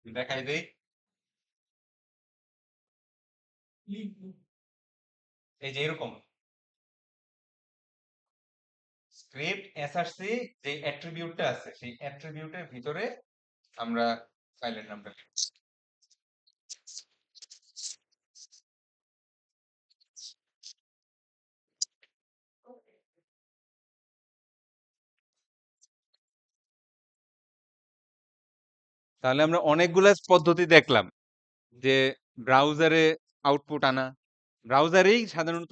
Speaker 1: দেখাই দেই, এই যে এরকম স্ক্রিপ্ট এসআরসি যে অ্যাট্রিবিউটটা আছে সেই অ্যাট্রিবিউটের ভিতরে আমরা ফাইলের নামটা লিখব। তাহলে আমরা অনেকগুলা পদ্ধতি দেখলাম যে ব্রাউজারে আউটপুট আনা, ব্রাউজারেই সাধারণত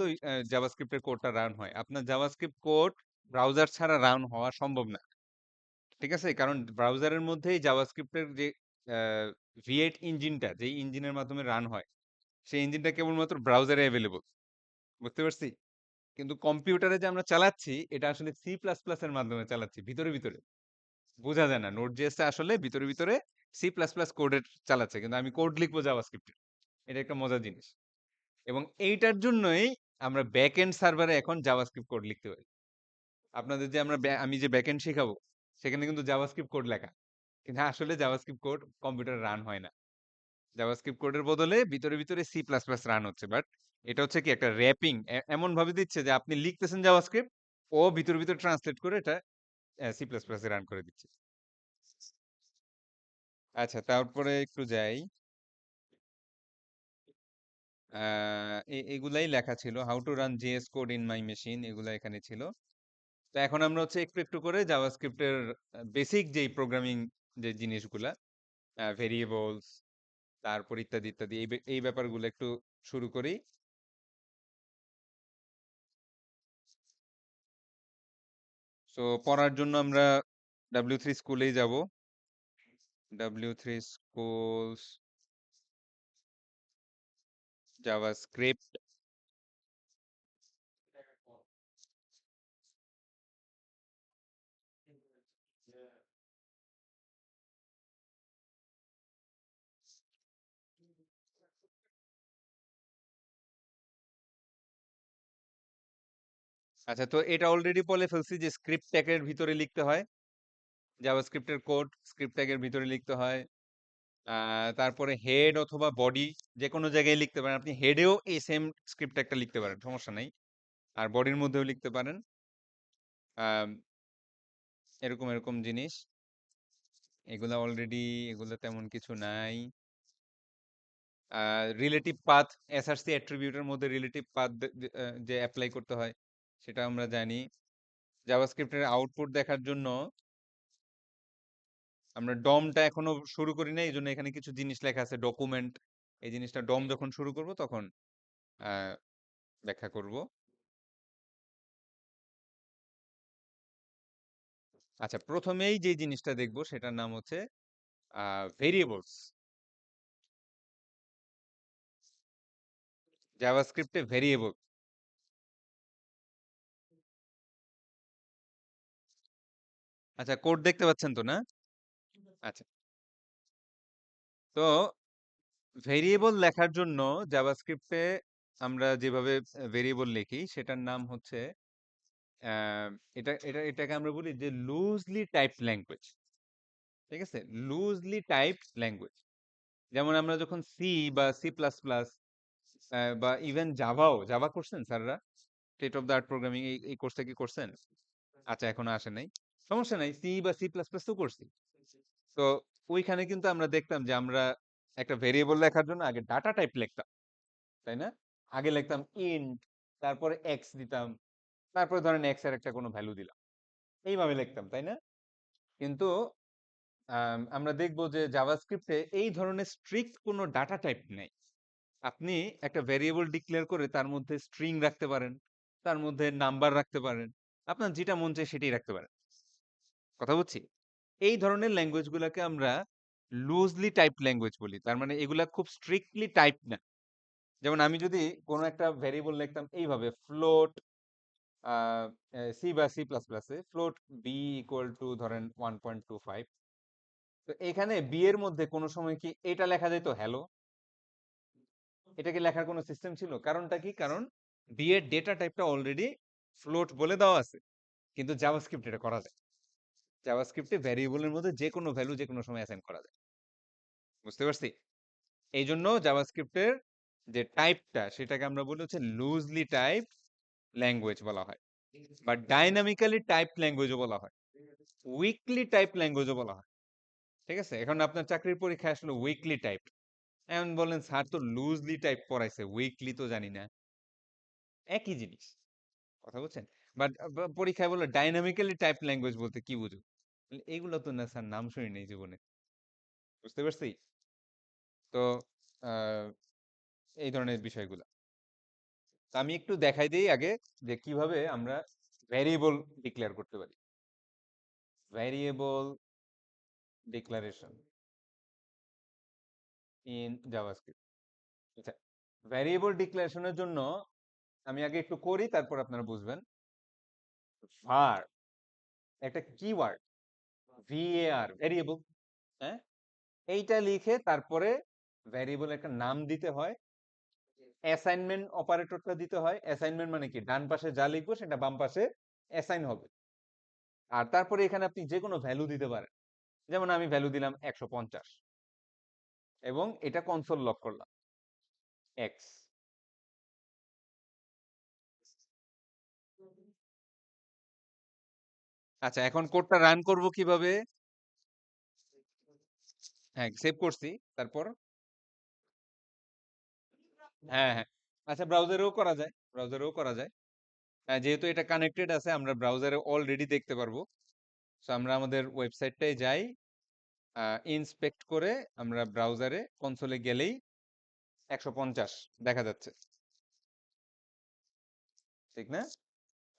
Speaker 1: জাভাস্ক্রিপ্টের কোডটা রান হয়। আপনার জাভাস্ক্রিপ্ট কোড ব্রাউজার ছাড়া রান হওয়া সম্ভব না, ঠিক আছে? কারণ ব্রাউজারের মধ্যেই জাভাস্ক্রিপ্টের যে V8 ইঞ্জিনটা, যেই ইঞ্জিনের মাধ্যমে রান হয়, সেই ইঞ্জিনটা কেবলমাত্র ব্রাউজারে অ্যাভেলেবল, বুঝতে পারছি? কিন্তু কম্পিউটারে যে আমরা চালাচ্ছি এটা আসলে সি প্লাস প্লাস এর মাধ্যমে চালাচ্ছি, ভিতরে ভিতরে বোঝা যায় না। নোড জেএস আসলে ভিতরে ভিতরে সি প্লাস প্লাস কোডের চালাচ্ছে, কিন্তু আমি কোড লিখবো জাভাস্ক্রিপ্টে। এটা একটা মজার জিনিস। এবং এইটার জন্যই আমরা ব্যাক এন্ড সার্ভারে এখন জাভাস্ক্রিপ্ট কোড লিখতে পারি। আপনাদের যে আমি যে ব্যাক এন্ড শেখাবো সেখানে কিন্তু জাভাস্ক্রিপ্ট কোড লেখা, কিন্তু আসলে জাভাস্ক্রিপ্ট কোড কম্পিউটার রান হয় না। জাভাস্ক্রিপ্ট কোডের বদলে ভিতরে ভিতরে সি প্লাস প্লাস রান হচ্ছে। বাট এটা হচ্ছে কি একটা র্যাপিং, এমন ভাবে দিচ্ছে যে আপনি লিখতেছেন জাভাস্ক্রিপ্ট, ও ভিতরে ভিতরে ট্রান্সলেট করে এটা সি প্লাস প্লাস এ রান করে দিচ্ছে। আচ্ছা, তারপরে একটু যাই। এগুলাই লেখা ছিল, how to run JS code in my machine, এগুলা এখানে ছিল। তো এখন আমরা হচ্ছে একটু একটু করে জাভাস্ক্রিপ্টের বেসিক যেই প্রোগ্রামিং যে জিনিসগুলা, ভেরিয়েবলস, তারপর ইত্যাদি ইত্যাদি, এই ব্যাপারগুলো একটু শুরু করি। সো পড়ার জন্য আমরা W3 স্কুলেই যাব। W3 schools JavaScript. আচ্ছা, তো এটা অলরেডি বলে ফেলছি যে স্ক্রিপ্ট ট্যাগের ভিতরে লিখতে হয়, জাভাস্ক্রিপ্টের কোড স্ক্রিপ্ট ট্যাগের ভিতরে লিখতে হয়। তারপরে হেড অথবা বডি যে কোনো জায়গায় লিখতে পারেন, আপনি হেডেও এই সেম স্ক্রিপ্ট একটা লিখতে পারেন, সমস্যা নাই। আর বডির মধ্যেও লিখতে পারেন। আম, এরকম এরকম জিনিস, এগুলা অলরেডি, এগুলো তেমন কিছু নাই। রিলেটিভ পাথ, এসআরসি অ্যাট্রিবিউটের মধ্যে রিলেটিভ পাথ যে অ্যাপ্লাই করতে হয় সেটা আমরা জানি। জাভাস্ক্রিপ্টের আউটপুট দেখার জন্য আমরা ডমটা এখনো শুরু করি না, এই জন্য এখানে কিছু জিনিস লেখা আছে ডকুমেন্ট। এই জিনিসটা ডম যখন শুরু করব তখন আহ, ব্যাখ্যা করব। আচ্ছা, প্রথমেই যে জিনিসটা দেখব সেটার নাম হচ্ছে ভেরিয়েবলস। জাভাস্ক্রিপ্টে ভেরিয়েবল, আচ্ছা কোড দেখতে পাচ্ছেন তো না? আচ্ছা, তো ভেরিয়েবল লেখার জন্য জাভাস্ক্রিপ্টে আমরা যেভাবে ভেরিয়েবল লিখি সেটার নাম হচ্ছে আহ, এটাকে আমরা বলি যে লুজলি টাইপড ল্যাঙ্গুয়েজ, ঠিক আছে? Loosely typed language. যেমন আমরা যখন সি বা সি প্লাস প্লাস বা ইভেন জাভা করছেন স্যাররা, state of the art programming এই কোর্সটা কি করছেন? আচ্ছা, এখনো আসে নাই, সমস্যা নাই, সি বা সি প্লাস প্লাস তো করছি। তো ওইখানে কিন্তু আমরা দেখতাম যে আমরা একটা ভেরিয়েবল লেখার জন্য আগে ডাটা টাইপ লিখতাম, তাই না? আগে লিখতাম ইন্ট, তারপরে এক্স দিতাম, তারপরে ধরেন এক্স এর একটা কোনো ভ্যালু দিলাম, এইভাবে লিখতাম, তাই না? কিন্তু আমরা দেখব যে জাভাস্ক্রিপ্টে এই ধরনের স্ট্রিক্ট কোনো ডাটা টাইপ নেই। আপনি একটা ভেরিয়েবল ডিক্লেয়ার করে তার মধ্যে স্ট্রিং রাখতে পারেন, তার মধ্যে নাম্বার রাখতে পারেন, আপনার যেটা মন চায় সেটাই রাখতে পারেন। কথা বুঝছি? এই ধরনের ল্যাঙ্গুয়েজ গুলাকে আমরা লুজলি টাইপড ল্যাঙ্গুয়েজ বলি। তার মানে এগুলা খুব স্ট্রিক্টলি টাইপ না। যেমন আমি যদি কোনো একটা ভেরিয়েবল লিখতাম এইভাবে, ফ্লোট সি বা সি প্লাস প্লাসে ফ্লোট বি ইকুয়াল টু ধরেন 1.25, তো এখানে বি এর মধ্যে কোনো সময় কি এটা লেখা যেত হ্যালো? এটা কি লেখার কোনো সিস্টেম ছিল? কারণটা কি? কারণ বি এর ডেটা টাইপটা অলরেডি ফ্লোট বলে দেওয়া আছে। কিন্তু জাভাস্ক্রিপ্ট এটা করা যায়। জাভাস্ক্রিপ্টে ভ্যারিয়েবলের মধ্যে যে কোনো ভ্যালু যে কোনো সময় অ্যাসাইন করা যায়। বুঝতে পারছি? এই জন্য জাভাস্ক্রিপ্টের যে টাইপটা সেটাকে আমরা বলি হচ্ছে লুজলি টাইপ ল্যাঙ্গুয়েজ বলা হয়, বা ডাইনামিক্যালি টাইপ ল্যাঙ্গুয়েজও বলা হয়, উইকলি টাইপ ল্যাঙ্গুয়েজও বলা হয়। ঠিক আছে? এখন আপনার চাকরির পরীক্ষায় আসলে উইকলি টাইপ, এখন বলেন স্যার তো লুজলি টাইপ পড়াইছে, উইকলি তো জানি না, একই জিনিস। কথা বলছেন? বাট পরীক্ষায় বললো ডাইনামিক্যালি টাইপ ল্যাঙ্গুয়েজ বলতে কি বুঝো? এগুলো তো না স্যার, নাম শুনি নাই জীবনে। বুঝতে পারছি? তো আহ, এই ধরনের বিষয়গুলো তা আমি একটু দেখাই দিই আগে যে কিভাবে আমরা ভ্যারিয়েবল ডিক্লেয়ার করতে পারি। Variable declaration in JavaScript. আচ্ছা, ভ্যারিয়েবল ডিক্লারেশনের জন্য আমি আগে একটু করি, তারপর আপনারা বুঝবেন। var একটা কিওয়ার্ড, var ভ্যারিয়েবল, হ্যাঁ, এইটা লিখে তারপরে ভ্যারিয়েবল একটা নাম দিতে হয়, অ্যাসাইনমেন্ট অপারেটরটা দিতে হয়। অ্যাসাইনমেন্ট মানে কি? ডান পাশে যা লিখবো সেটা বাম পাশে অ্যাসাইন হবে। আর তারপরে এখানে আপনি যে কোনো ভ্যালু দিতে পারেন। যেমন আমি ভ্যালু দিলাম 150 এবং এটা কনসোল লক করলাম এক্স। আচ্ছা, এখন কোডটা রান করব কিভাবে? হ্যাঁ, সেভ করছি। তারপর হ্যাঁ, হ্যাঁ, আচ্ছা, ব্রাউজারেও করা যায়, ব্রাউজারেও করা যায়। হ্যাঁ, যেহেতু এটা কানেক্টেড আছে আমরা ব্রাউজারে অলরেডি দেখতে পারবো। সো আমরা আমাদের ওয়েবসাইটটায় যাই, ইন্সপেক্ট করে আমরা ব্রাউজারে কনসোলে গেলেই 150 দেখা যাচ্ছে, ঠিক না?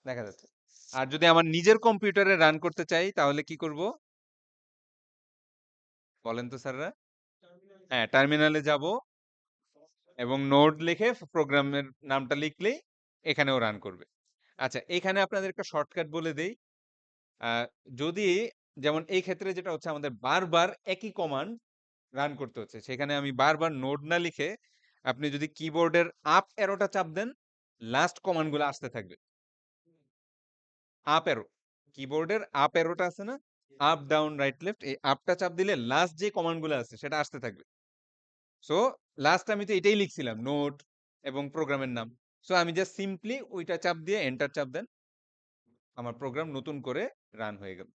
Speaker 1: দেখা যাচ্ছে। আর যদি আমার নিজের কম্পিউটারে রান করতে চাই তাহলে কি করব বলেন তো স্যাররা? হ্যাঁ, টার্মিনালে যাব এবং নোড লিখে প্রোগ্রামের নামটা লিখলেই এখানেও রান করবে। আচ্ছা, এখানে আপনাদের একটা শর্টকাট বলে দেই। আহ, যদি যেমন এই ক্ষেত্রে যেটা হচ্ছে আমাদের বারবার একই কমান্ড রান করতে হচ্ছে, সেখানে আমি বারবার নোড না লিখে আপনি যদি কিবোর্ডের আপ অ্যারোটা চাপ দেন, লাস্ট কমান্ড গুলো আসতে থাকবে। আপ অ্যারো, কিবোর্ডের আপ অ্যারোটা আছে না, আপ ডাউন রাইট লেফট, এই আপটা চাপ দিলে লাস্ট যে কমান্ড গুলো আছে সেটা আসতে থাকবে। সো লাস্ট আমি তো এটাই লিখছিলাম, নোট এবং প্রোগ্রামের নাম। সো আমি জাস্ট সিম্পলি ওইটা চাপ দিয়ে এন্টার চাপ দেন, আমার প্রোগ্রাম নতুন করে রান হয়ে গেল।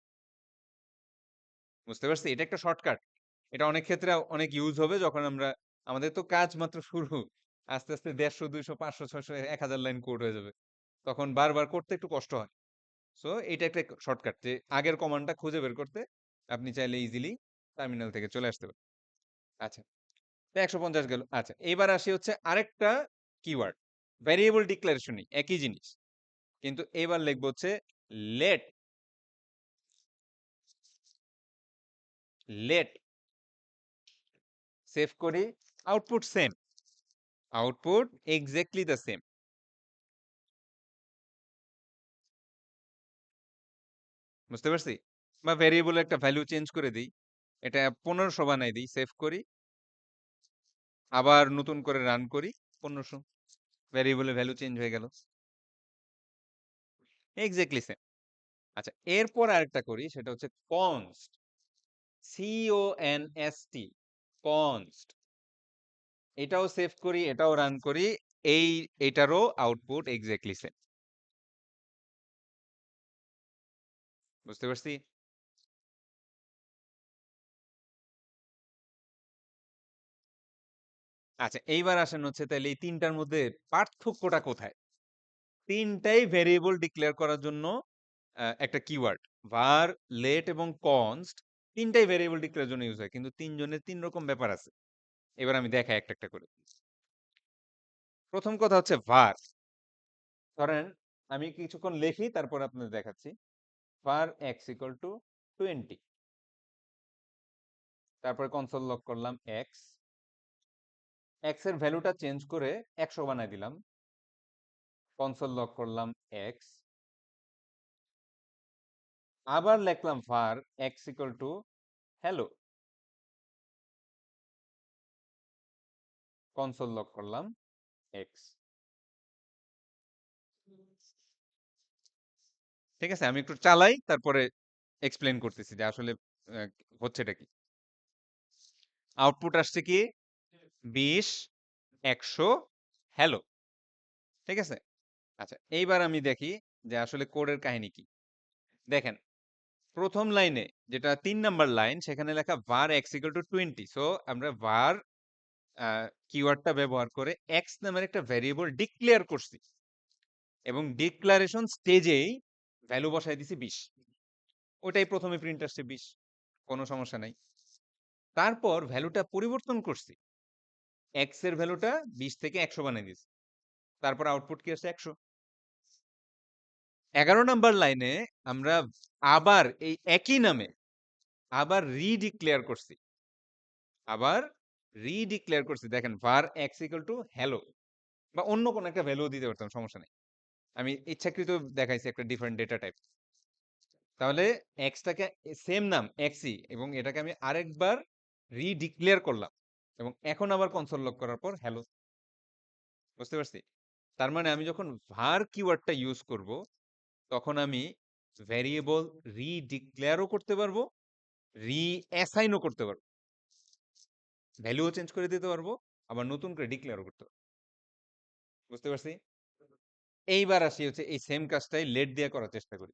Speaker 1: বুঝতে পারছি? এটা একটা শর্টকাট। এটা অনেক ক্ষেত্রে অনেক ইউজ হবে যখন আমরা, আমাদের তো কাজ মাত্র শুরু, আস্তে আস্তে 150 200 500 600 1000 লাইন কোড হয়ে যাবে, তখন বারবার করতে একটু কষ্ট হয়। সো এটা একটা শর্টকাট যে আগের কমান্ডটা খুঁজে বের করতে আপনি চাইলে ইজিলি টার্মিনাল থেকে চলে আসতে পারেন। আচ্ছা, তো 150 গেল। আচ্ছা, এবার আসি হচ্ছে আরেকটা কিওয়ার্ড, ভ্যারিয়েবল ডিক্লারেশনই একই জিনিস, কিন্তু এবার লিখবো হচ্ছে লেট। লেট, সেভ করি, output same, output exactly the same. বুঝতে পারছি? বা ভ্যারিয়েবল একটা ভ্যালু চেঞ্জ করে দিই, এটা 1500 বানাই দিই, সেভ করি, আবার নতুন করে রান করি, 1500, ভ্যারিয়েবলের ভ্যালু চেঞ্জ হয়ে গেল, এক্স্যাক্টলি সেম। আচ্ছা, এরপর আরেকটা করি, সেটা হচ্ছে কনস্ট, CONST, কনস্ট। এটাও সেভ করি, এটাও রান করি, এই এটারও আউটপুট এক্স্যাক্টলি সেম। বুঝতে পারছি? আচ্ছা, এইবার আসেন হচ্ছে তাহলে এই তিনটার মধ্যে পার্থক্যটা কোথায়? তিনটাই ভেরিয়েবল ডিক্লেয়ার করার জন্য একটা কিওয়ার্ড। var, let এবং const তিনটাই ভেরিয়েবল ডিক্লেয়ার জন্য ইউজ হয়, কিন্তু তিনজনের তিন রকম ব্যাপার আছে। এবার আমি দেখাই একটা একটা করে। প্রথম কথা হচ্ছে var। ধরেন আমি কিছুক্ষণ লিখি, তারপর আপনাদের দেখাচ্ছি। var x equal to 20, তারপরে কনসোল লক করলাম x, x এর ভ্যালুটা চেঞ্জ করে 100 বানাই দিলাম, কনসোল লক করলাম x, আবার লিখলাম var x equal to hello, console lock করলাম x। ঠিক আছে, আমি একটু চালাই, তারপরে এক্সপ্লেন করতেছি যে আসলে আহ, হচ্ছেটা কি। আউটপুট আসছে কি 20, 100, হ্যালো। ঠিক আছে। আচ্ছা, এইবার আমি দেখি যে আসলে কোডের কাহিনী কি। দেখেন, প্রথম লাইনে যেটা 3 নাম্বার লাইন, সেখানে লেখা var x equal to 20। So আমরা var কিওয়ার্ডটা ব্যবহার করে x নামের একটা ভ্যারিয়েবল ডিক্লেয়ার করছি, এবং ডিক্লারেশন স্টেজেই ভ্যালু বসাই দিছি 20। ওটাই প্রথমে প্রিন্ট আসছে 20, কোনো সমস্যা নাই। তারপর ভ্যালুটা পরিবর্তন করছি, x এর ভ্যালুটা 20 থেকে 100 বানিয়ে দিয়েছি, তারপর আউটপুট কি আসছে 100। 11 নাম্বার লাইনে আমরা আবার এই একই নামে আবার রিডিক্লেয়ার করছি, আবার রিডিক্লেয়ার করছি। দেখেন var x equal to hello, বা অন্য কোনো একটা ভ্যালু দিতে পারতাম, সমস্যা নেই। আমি ইচ্ছাকৃত দেখাইছি একটা ডিফারেন্ট ডেটা টাইপ। তাহলে এক্সটাকে সেম নাম এক্সই, এবং এটাকে আমি আরেকবার রিডিক্লেয়ার করলাম, এবং এখন আবার কনসোল লক করার পর হ্যালো। বুঝতে পারছি? তার মানে আমি যখন var কিওয়ার্ডটা ইউজ করব, তখন আমি ভ্যারিয়েবল রিডিক্লেয়ারও করতে পারবো, রিঅ্যাসাইনও করতে পারবো, ভ্যালুও চেঞ্জ করে দিতে পারবো, আবার নতুন করে ডিক্লেয়ারও করতে পারবো। বুঝতে পারছি? এইবার আসি হচ্ছে এই সেম কাজটাই লেট দিয়ে করার চেষ্টা করি।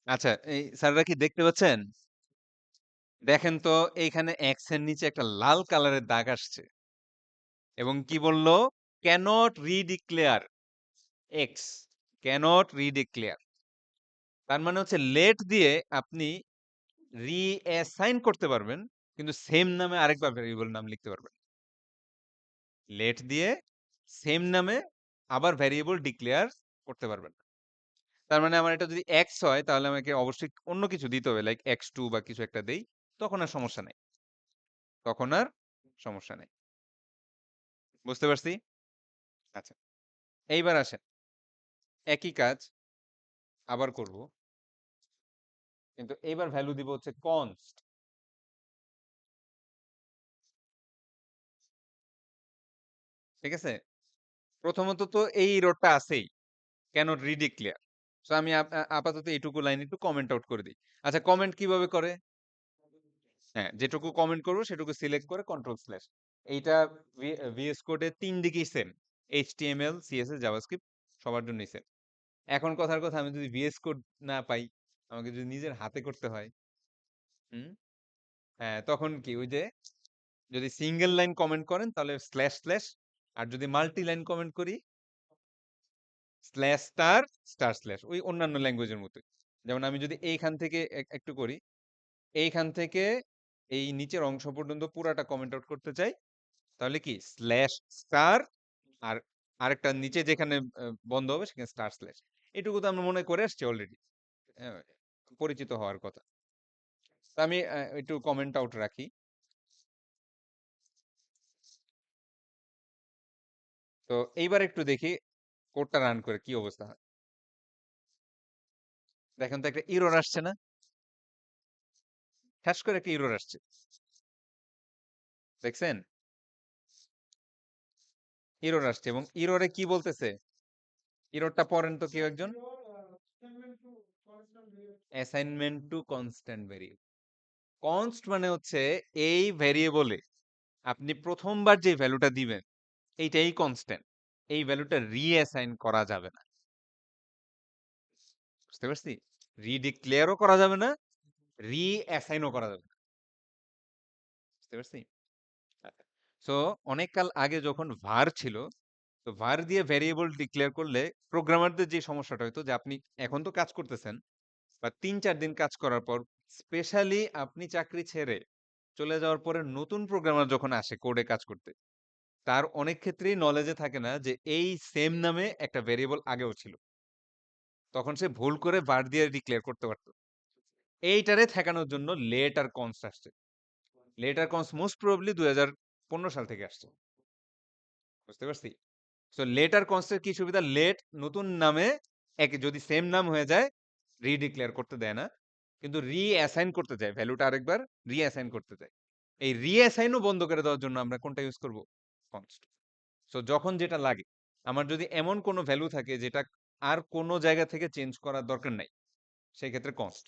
Speaker 1: আচ্ছা, এই স্যাররা কি দেখতে পাচ্ছেন? দেখেন তো, এইখানে এক্স এর নিচে একটা লাল কালারের দাগ আসছে, এবং কি বললো? Cannot redeclare x, cannot redeclare. তার মানে হচ্ছে লেট দিয়ে আপনি রিঅ্যাসাইন করতে পারবেন, কিন্তু সেম নামে আরেকবার ভ্যারিয়েবল নাম লিখতে পারবেন। লেট দিয়ে সেম নামে আবার ভ্যারিয়েবল ডিক্লেয়ার করতে পারবেন না। তার মানে আমার এটা যদি এক্স হয়, তাহলে আমাকে অবশ্যই অন্য কিছু দিতে হবে, লাইক x2 বা কিছু একটা দেই, তখন আর সমস্যা নাই, তখন আর সমস্যা নাই। বুঝতে পারছি? আচ্ছা, এইবার আসেন, একই কাজ আবার করব, কিন্তু এইবার ভ্যালু দিব হচ্ছে কনস্ট। ঠিক আছে। প্রথমত তো এই এররটা আছেই, কেন রিডিক্লেয়ার। সো আমি আপাতত এইটুকু লাইন একটু কমেন্ট আউট করে দিই। আচ্ছা, কমেন্ট কিভাবে করে? হ্যাঁ, যেটুকু কমেন্ট করবো সেটুকু সিলেক্ট করে কন্ট্রোল স্ল্যাশ। এইটা ভিএস কোডে 3 দিকেই সেম, এইচটিএমএল, সিএসএস, জাভাস্ক্রিপ্ট সবার জন্যই সেম। এখন কথার কথা, আমি যদি ভিএস কোড না পাই, আমাকে যদি নিজের হাতে করতে হয়, হুম, হ্যাঁ, তখন কি ওই যে, যদি সিঙ্গেল লাইন কমেন্ট করেন তাহলে স্ল্যাশ স্ল্যাশ, আর যদি মাল্টি লাইন কমেন্ট করি স্ল্যাশ স্টার স্টার স্ল্যাশ, ওই অন্যান্য ল্যাঙ্গুয়েজের মতোই। যেমন আমি যদি এইখান থেকে একটু করি, এইখান থেকে এই নিচের অংশ পর্যন্ত পুরাটা কমেন্ট আউট করতে চাই, তাহলে কি স্ল্যাশ স্টার, আর আরেকটা নিচে যেখানে বন্ধ হবে সেখানে স্টার স্ল্যাশ। এটুকু তো আমরা মনে করে আসছি অলরেডি, পরিচিত হওয়ার কথা। তো আমি একটু কমেন্ট আউট রাখি। তো এইবার একটু দেখি কোডটা রান করে কি অবস্থা হয়। দেখেন তো, একটা ইরর আসছে না? ঠাস করে একটা ইরর আসছে, দেখছেন? ইরর আসছে, এবং ইররে কি বলতেছে? ইররটা পড়েন তো কেউ একজন। Assignment to constant variable. Const মানে হচ্ছে এই ভ্যারিয়েবলে আপনি প্রথমবার যে ভ্যালুটা দিবেন এইটাই কনস্ট্যান্ট, এই ভ্যালুটা রিঅ্যাসাইন করা যাবে না। বুঝতে পারছি? রিডিক্লেয়ারও করা যাবে না, রিঅ্যাসাইনও করা যাবে না। বুঝতে পারছি? আচ্ছা। সো অনেক কাল আগে যখন var ছিল, তো var দিয়ে ভ্যারিয়েবল ডিক্লেয়ার করলে প্রোগ্রামারদের যে সমস্যাটা হইতো যে আপনি এখন তো কাজ করতেছেন বা ৩-৪ দিন কাজ করার পর স্পেশালি আপনি চাকরি ছেড়ে চলে যাওয়ার পরে নতুন প্রোগ্রামার যখন আসে কোডে কাজ করতে, তার অনেক ক্ষেত্রেই নলেজে থাকে না যে এই সেম নামে একটা ভ্যারিয়েবল আগেও ছিল। তখন সে ভুল করে var দিয়ে ডিক্লেয়ার করতে পারত। এইটারে ঠেকানোর জন্য লেট আর কনস্ট আসছে। লেট আর কনস্ট মোস্ট প্রবাবলি ২০১৫ সাল থেকে আসছে। বুঝতে পারছি? সো লেট আর কনস্টের কি সুবিধা? লেট নতুন নামে যদি সেম নাম হয়ে যায় রিডিক্লেয়ার করতে দেয় না। কিন্তু রিঅ্যাসাইন করতে চায়। ভ্যালুটা আরেকবার রিঅ্যাসাইন করতে চায়। এই রিঅ্যাসাইনও বন্ধ করে দেওয়ার জন্য আমরা কোনটা ইউজ করব? কনস্ট। সো যখন যেটা লাগে, আমার যদি এমন কোনো ভ্যালু থাকে যেটা আর কোনো জায়গা থেকে চেঞ্জ করার দরকার নাই, সেক্ষেত্রে কনস্ট।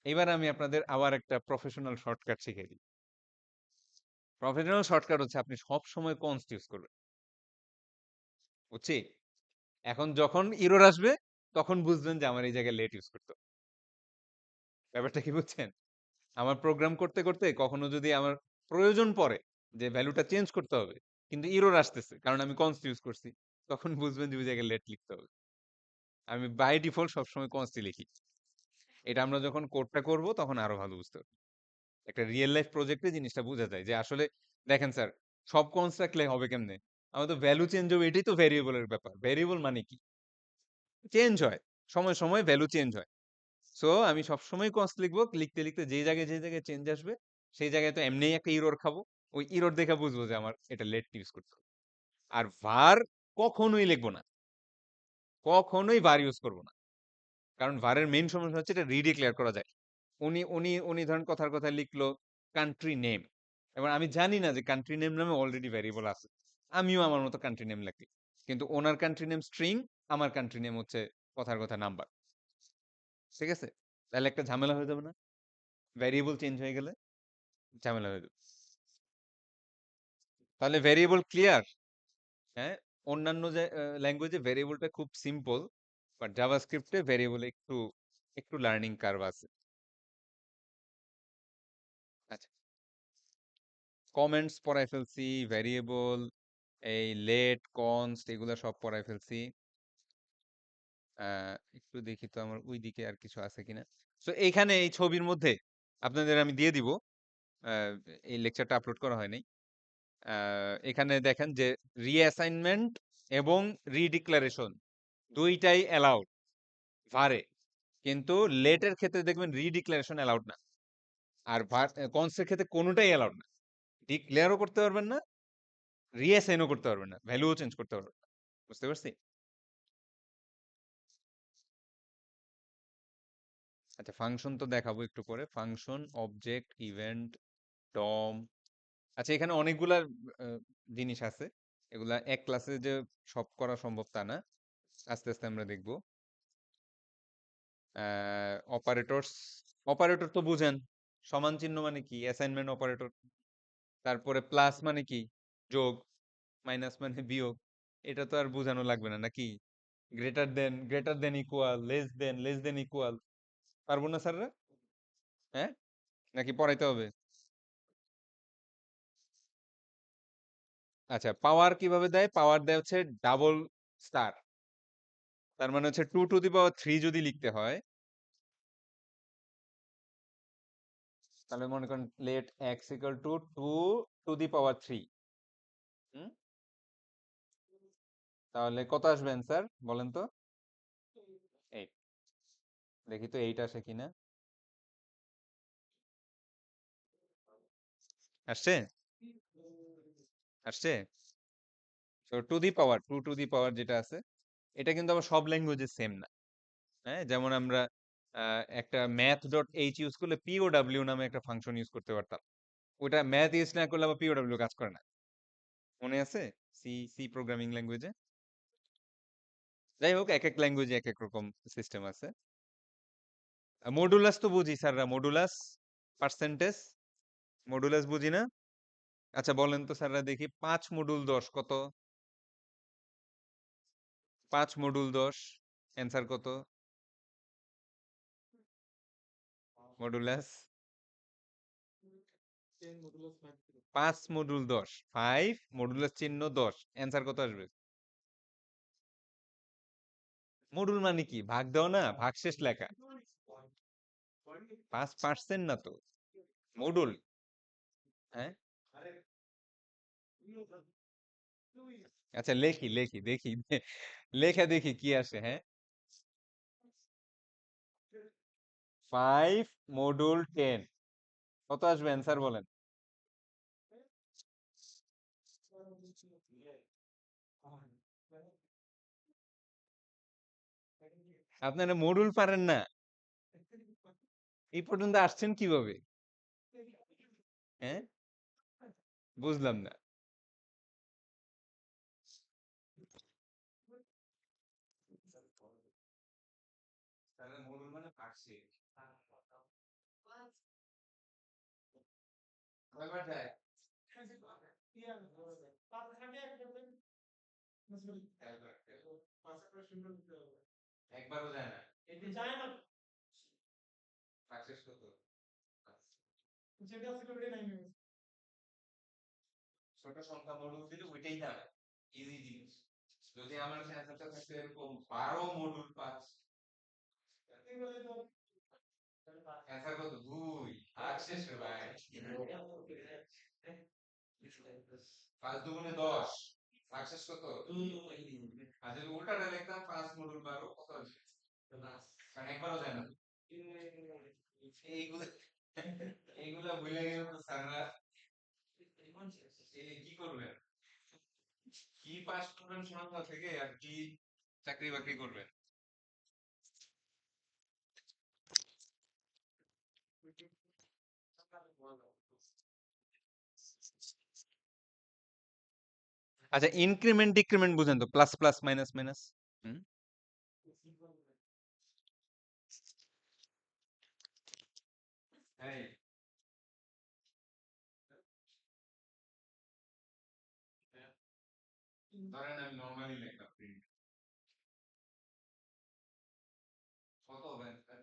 Speaker 1: এবার আমি আপনাদের আবার একটা প্রফেশনাল শর্টকাট শিখিয়ে দিই। প্রফেশনাল শর্টকাট হচ্ছে আপনি সবসময় কনস্ট ইউজ করবেন। বুঝছি? এখন যখন এরর আসবে তখন বুঝবেন যে আমার এই জায়গায় লেট ইউজ করতে হবে। ব্যাপারটা কি বুঝছেন? আমার প্রোগ্রাম করতে, করতে কখনো যদি আমার প্রয়োজন পড়ে যে ভ্যালুটা চেঞ্জ করতে হবে, কিন্তু এরর আসতেছে কারণ আমি কনস্ট ইউজ করছি, তখন বুঝবেন যে ওই জায়গায় লেট লিখতে হবে। আমি বাই ডিফল্ট সবসময় কনস্টই লিখি। এটা আমরা যখন কোডটা করব তখন আরো ভালো বুঝতে পারব। একটা রিয়েল লাইফ প্রজেক্টে জিনিসটা বোঝা যায় যে আসলে দেখেন স্যার, সব কনস্ট রাখলে হবে কেমনে? আমার তো ভ্যালু চেঞ্জ হবে, এটাই তো ভ্যারিয়েবলের ব্যাপার। ভ্যারিয়েবল মানে কি? চেঞ্জ হয়। সময়, সময় ভ্যালু চেঞ্জ হয়। সো আমি সবসময় কনস্ট লিখবো। লিখতে, লিখতে যে জায়গায় চেঞ্জ আসবে, সেই জায়গায় তো এমনিই একটা এরর খাবো। ওই এরর দেখে বুঝবো যে আমার এটা লেট ইউজ করতে হবে। আর var কখনোই লিখবো না। কখনোই var ইউজ করব না। কারণ var এর মেইন সমস্যা হচ্ছে এটা রিডিক্লেয়ার করা যায়। উনি ধরেন কথার কথা লিখলো কান্ট্রি নেম। এবার আমি জানি না যে কান্ট্রি নেম নামে অলরেডি ভ্যারিয়েবল আছে। আমিও আমার মতো কান্ট্রি নেম লিখি। কিন্তু ওনার কান্ট্রি নেম স্ট্রিং, আমার কান্ট্রি নেম হচ্ছে কথার কথা নাম্বার। ঠিক আছে? তাহলে একটা ঝামেলা হয়ে যাবে না? ভ্যারিয়েবল চেঞ্জ হয়ে গেলে ঝামেলা হয়ে যাবে। তাহলে ভ্যারিয়েবল ক্লিয়ার? হ্যাঁ? অন্যান্য যে ল্যাঙ্গুয়েজে ভ্যারিয়েবলটা খুব সিম্পল। বাট জাভাস্ক্রিপ্টে ভ্যারিয়েবলে একটু লার্নিং কার্ভ আছে। আচ্ছা। কমেন্টস পড়ায় ফেলছি, ভ্যারিয়েবল, এই লেট, কনস্ট এগুলা সব পড়ায় ফেলছি। একটু দেখি তো আমার ওইদিকে আর কিছু আছে কিনা। সো এইখানে এই ছবির মধ্যে আপনাদের আমি দিয়ে দিব। আ এই লেকচারটা আপলোড করা হয় নাই। এখানে দেখেন যে রিঅ্যাসাইনমেন্ট এবং রিডিক্লারেশন ২ টাই অ্যালাউড var এ। কিন্তু লেটের ক্ষেত্রে দেখবেন রিডিক্লারেশন অ্যালাউড না। আর কনস এর ক্ষেত্রে কোনটাই অ্যালাউড না। ডিক্লেয়ারও করতে পারবেন না, রিঅ্যাসাইনও করতে পারবেন না। ভ্যালুও চেঞ্জ করতে পারবেন না। বুঝতে পারছি? আচ্ছা, ফাংশন তো দেখাবো একটু পরে। ফাংশন, অবজেক্ট, ইভেন্ট, ডম। আচ্ছা, এখানে অনেকগুলা আ জিনিস আছে। এগুলা এক ক্লাসে যে সব করা সম্ভব তা না। আস্তে, আস্তে আমরা দেখব। অপারেটরস, অপারেটর তো বুঝেন। সমান চিহ্ন মানে কি? Assignment operator. তারপরে প্লাস মানে কি? যোগ। মাইনাস মানে বিয়োগ। এটা তো আর বুঝানো লাগবে না নাকি? Greater than equal, less than equal. পারবো না স্যাররা? হ্যাঁ? নাকি পড়াইতে হবে? আচ্ছা, পাওয়ার কিভাবে দেয়? পাওয়ার দেয় হচ্ছে ডাবল স্টার। তার মানে হচ্ছে 2 টু দি পাওয়ার 3 যদি লিখতে হয়, তাহলে মনে করেন let x equal to 2 to the power 3। হুম? তাহলে কত আসবে অ্যান্সার? বলেন তো? 8। দেখি তো 8 আসে কিনা। আসছে? আসছে? তো two the power 2 to the পাওয়ার যেটা আছে, এটা কিন্তু আবার সব ল্যাঙ্গুয়েজে সেম না। হ্যাঁ? যেমন আমরা একটা math.h ইউজ করলে POW নামে একটা ফাংশন ইউজ করতে পারতাম। ওটা ম্যাথ ইউজ না করলে আবার POW কাজ করে না। মনে আছে? সি প্রোগ্রামিং ল্যাঙ্গুয়েজে? যাই হোক, একেক ল্যাঙ্গুয়েজে একেক রকম সিস্টেম আছে। মডুলাস তো বুঝি স্যাররা, মডুলাস, পার্সেন্টেজ, মডুলাস বুঝি না? আচ্ছা বলেন তো স্যাররা দেখি ৫ মডুল ১০ কত? ৫ মডুল ১০ অ্যান্সার কত? মডুলাস 5 মডুল 10, 5 মডুলাস চিহ্ন 10, অ্যান্সার কত আসবে? মডুল মানে কি, ভাগ দাও না, ভাগশেষ লেখা। 5% না তো, মডুল। হ্যাঁ, আচ্ছা লেখি লেখি দেখি, লেখা দেখি কি আসে। হ্যাঁ, 5 মডুল 10 কত আসবে, অ্যান্সার বলেন। আপনারা মডুল পারেন না, এই পর্যন্ত আসছেন কিভাবে? হ্যাঁ, বুঝলাম না। তাহলে মডুল মানে ভাগশেষ। কয়বার যায়? একবারও যায় না, ভাগশেষ কত? ছোট সংখ্যা মডুল দিলে ওইটাই যাবে, ইজি জিনিস। যদি আমার অ্যান্সারটা থাকতো এরকম 12 মডুল 5, অ্যান্সার কত? 2, ভাগশেষ রে ভাই। 5 দুগুণে 10, ভাগশেষ কত? 2। আর যদি উল্টাটা লিখতাম 5 মডুল 12 কত আসবে? কারণ একবারও যায় না। এইগুলা এইগুলা ভুলে গেলে তো স্যাররা কি করবেন, কি পাস করবেন সন্ধ্যা থেকে, আর কি চাকরি বাকরি করবেন। আচ্ছা, ইনক্রিমেন্ট ডিক্রিমেন্ট বুঝেন তো, প্লাস প্লাস মাইনাস মাইনাস। হুম, এই ধরেন আমি নরমালি লিখলাম প্রিন্ট, কত হবে answer?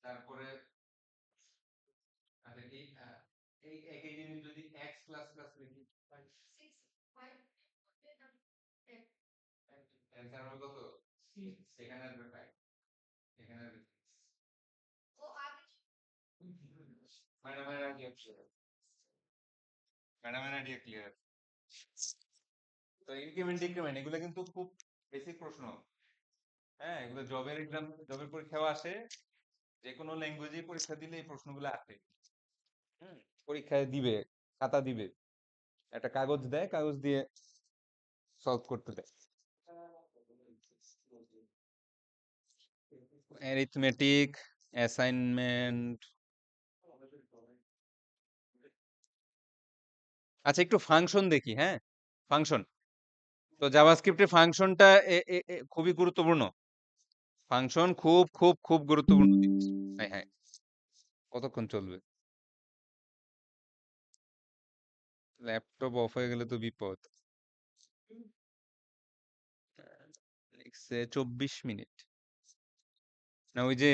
Speaker 1: তারপরে আচ্ছা এই একই জিনিস যদি x প্লাস প্লাস লিখি, অ্যান্সার হবে কত? সেখানে আসবে 5, এখানে আসবে 6। ম্যাডামের আইডিয়া ক্লিয়ার, ম্যাডামের আইডিয়া ক্লিয়ার। তো ইনক্রিমেন্ট ডিক্রিমেন্ট এগুলো কিন্তু খুব বেসিক প্রশ্ন। হ্যাঁ, এগুলো জবের এক্সাম, জবের পরীক্ষাও আসে, যে কোনো ল্যাঙ্গুয়েজে পরীক্ষা দিলে এই প্রশ্নগুলো আসে। হুম, পরীক্ষায় দিবে, খাতা দিবে, একটা কাগজ দেয়, কাগজ দিয়ে সলভ করতে দেয়। Arithmetic, assignment. আচ্ছা, একটু ফাংশন দেখি। হ্যাঁ, ফাংশন। তো জাভাস্ক্রিপ্টের ফাংশনটা খুবই গুরুত্বপূর্ণ। ফাংশন খুব খুব খুব গুরুত্বপূর্ণ জিনিস। হ্যাঁ হ্যাঁ, কতক্ষণ চলবে? ল্যাপটপ অফ হয়ে গেলে তো বিপদ। লিখছে 24 মিনিট। না, ওই যে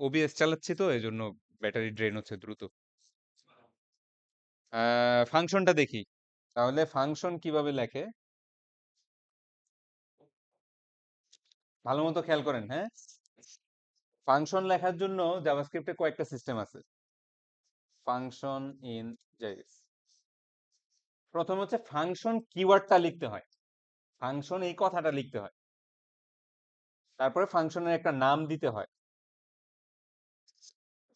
Speaker 1: ওবিএস চালাচ্ছি তো এই জন্য ব্যাটারি ড্রেন হচ্ছে দ্রুত। ফাংশনটা দেখি, তাহলে ফাংশন কিভাবে লেখে ভালো মতো খেয়াল করেন। হ্যাঁ, ফাংশন লেখার জন্য জাভাস্ক্রিপ্টে কয়েকটা সিস্টেম আছে। ফাংশন ইন জাভাস, প্রথম হচ্ছে ফাংশন কিওয়ার্ডটা লিখতে হয়, ফাংশন এই কথাটা লিখতে হয়। তারপরে ফাংশনের একটা নাম দিতে হয়।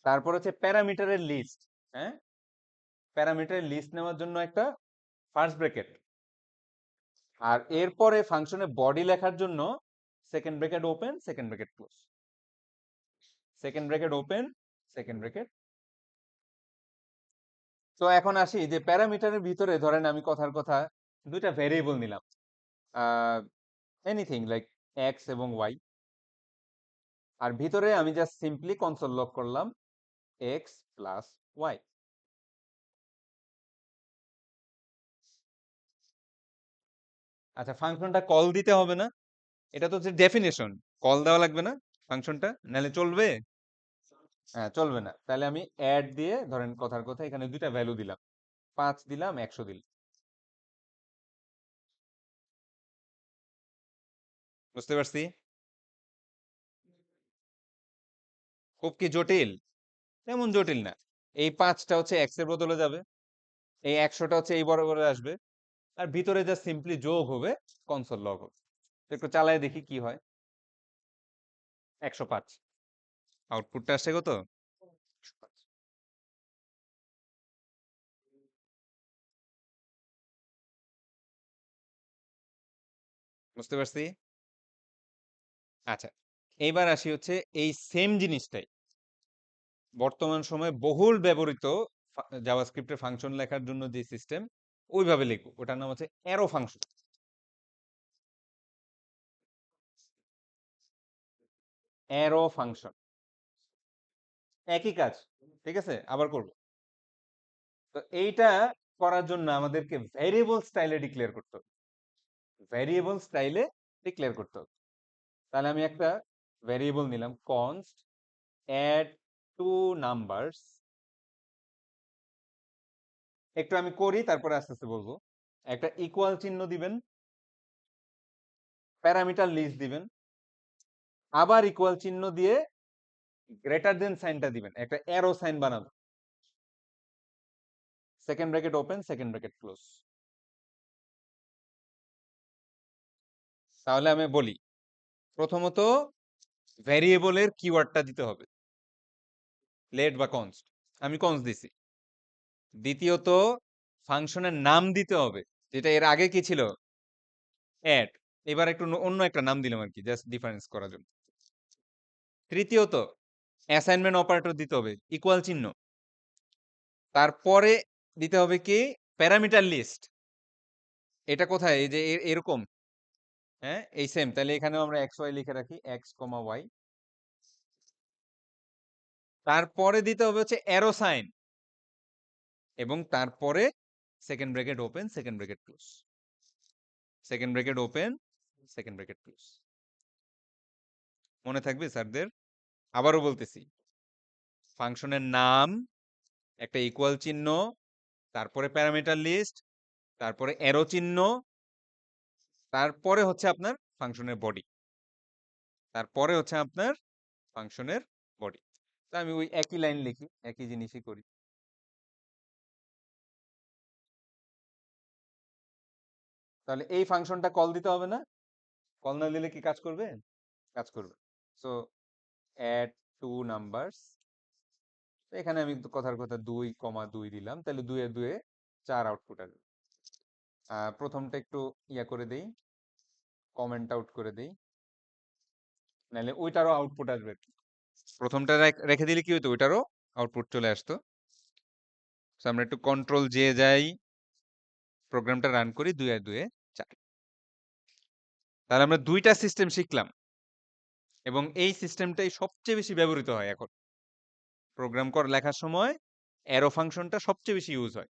Speaker 1: তারপর হচ্ছে প্যারামিটারের লিস্ট। হ্যাঁ, প্যারামিটারের লিস্ট নেওয়ার জন্য একটা ফার্স্ট ব্র্যাকেট। আর এরপরে ফাংশনে বডি লেখার জন্য second bracket open, second bracket close, second bracket open, second bracket. তো এখন আসি যে প্যারামিটারের ভিতরে ধরেন আমি কথার কথা দুইটা ভেরিয়েবল নিলাম, এনিথিং লাইক এক্স এবং ওয়াই। আর ভিতরে আমি জাস্ট সিম্পলি কনসোল লক করলাম এক্স প্লাস ওয়াই। আচ্ছা, ফাংশনটা কল দিতে হবে না? এটা তো হচ্ছে ডেফিনেশন, কল দেওয়া লাগবে না ফাংশনটা, নাহলে চলবে? হ্যাঁ, চলবে না। তাহলে আমি অ্যাড দিয়ে ধরেন কথার কথা এখানে দুইটা ভ্যালু দিলাম, 5 দিলাম, 100 দিলাম। বুঝতে পারছি? খুব কি জটিল? তেমন জটিল না। এই 5টা হচ্ছে এক্স এর বদলে যাবে, এই 100টা হচ্ছে এই বরাবরে আসবে, আর ভিতরে যা সিম্পলি যোগ হবে, কনসোল লগ হবে। তো একটু চালায় দেখি কি হয়। 105। আউটপুটটা আসছে কত? 105। বুঝতে পারছি? আচ্ছা, এইবার আসি হচ্ছে এই সেম জিনিসটাই বর্তমান সময়ে বহুল ব্যবহৃত জাভাস্ক্রিপ্টের ফাংশন লেখার জন্য যে সিস্টেম, ওইভাবে লিখবো। ওটার নাম হচ্ছে অ্যারো ফাংশন। অ্যারো ফাংশন একই কাজ। ঠিক আছে, আবার করব। তো এইটা করার জন্য আমাদেরকে ভ্যারিয়েবল স্টাইলে ডিক্লেয়ার করতে হবে। ভ্যারিয়েবল স্টাইলে ডিক্লেয়ার করতে হবে। তাহলে আমি একটা ভ্যারিয়েবল নিলাম, কনস্ট অ্যাড টু নাম্বারস। একটু আমি করি, তারপরে আস্তে আস্তে বলবো। একটা ইকুয়াল চিহ্ন দিবেন, প্যারামিটার লিস্ট দিবেন, আবার ইকুয়াল চিহ্ন দিয়ে গ্রেটার দেন সাইনটা দিবেন, একটা অ্যারো সাইন বানাবেন। Second bracket open, second bracket close. তাহলে আমি বলি, প্রথমত ভ্যারিয়েবলের কিওয়ার্ডটা দিতে হবে, লেট বা কনস্ট। আমি কনস্ট দিছি। দ্বিতীয়ত ফাংশনের নাম দিতে হবে, যেটা এর আগে কি ছিল, অ্যাড। এবার একটু অন্য একটা নাম দিলাম আর কি, জাস্ট ডিফারেন্স করার জন্য। তৃতীয়ত অ্যাসাইনমেন্ট অপারেটর দিতে হবে, ইকুয়াল চিহ্ন। তারপরে দিতে হবে কি, প্যারামিটার লিস্ট। এটা কোথায়, এই যে এরকম, হ্যাঁ এই সেম। তাহলে এখানেও আমরা এক্স ওয়াই লিখে রাখি, এক্স কমা ওয়াই। তারপরে দিতে হবে হচ্ছে অ্যারো সাইন, এবং তারপরে second bracket open, second bracket close. Second bracket open, second bracket close. মনে থাকবে স্যারদের? আবারও বলতেছি, ফাংশনের নাম, একটা ইকুয়াল চিহ্ন, তারপরে প্যারামিটার লিস্ট, তারপরে অ্যারো চিহ্ন, তারপরে হচ্ছে আপনার ফাংশনের বডি, তারপরে হচ্ছে আপনার ফাংশনের বডি। তা আমি ওই একই লাইন লিখি, একই জিনিসই করি। তাহলে এই ফাংশনটা কল দিতে হবে না? কল না দিলে কি কাজ করবে? কাজ করবে। So add two numbers. এখানে আমি তো কথার কথা 2,2 দিলাম, তাহলে 2 এ 4 আউটপুট আসবে। প্রথমটা একটু ইয়া করে দেই, কমেন্ট আউট করে দেই, নাহলে ওইটারও আউটপুট আসবে। প্রথমটা রেখে দিলে কি হতো, ওইটারও আউটপুট চলে আসতো। So আমরা একটু কন্ট্রোল জে যাই, প্রোগ্রামটা রান করি, 2 আর 2 4। তাহলে আমরা দুইটা সিস্টেম শিখলাম, এবং এই সিস্টেমটাই সবচেয়ে বেশি ব্যবহৃত হয় এখন প্রোগ্রাম লেখার সময়। অ্যারো ফাংশনটা সবচেয়ে বেশি ইউজ হয়।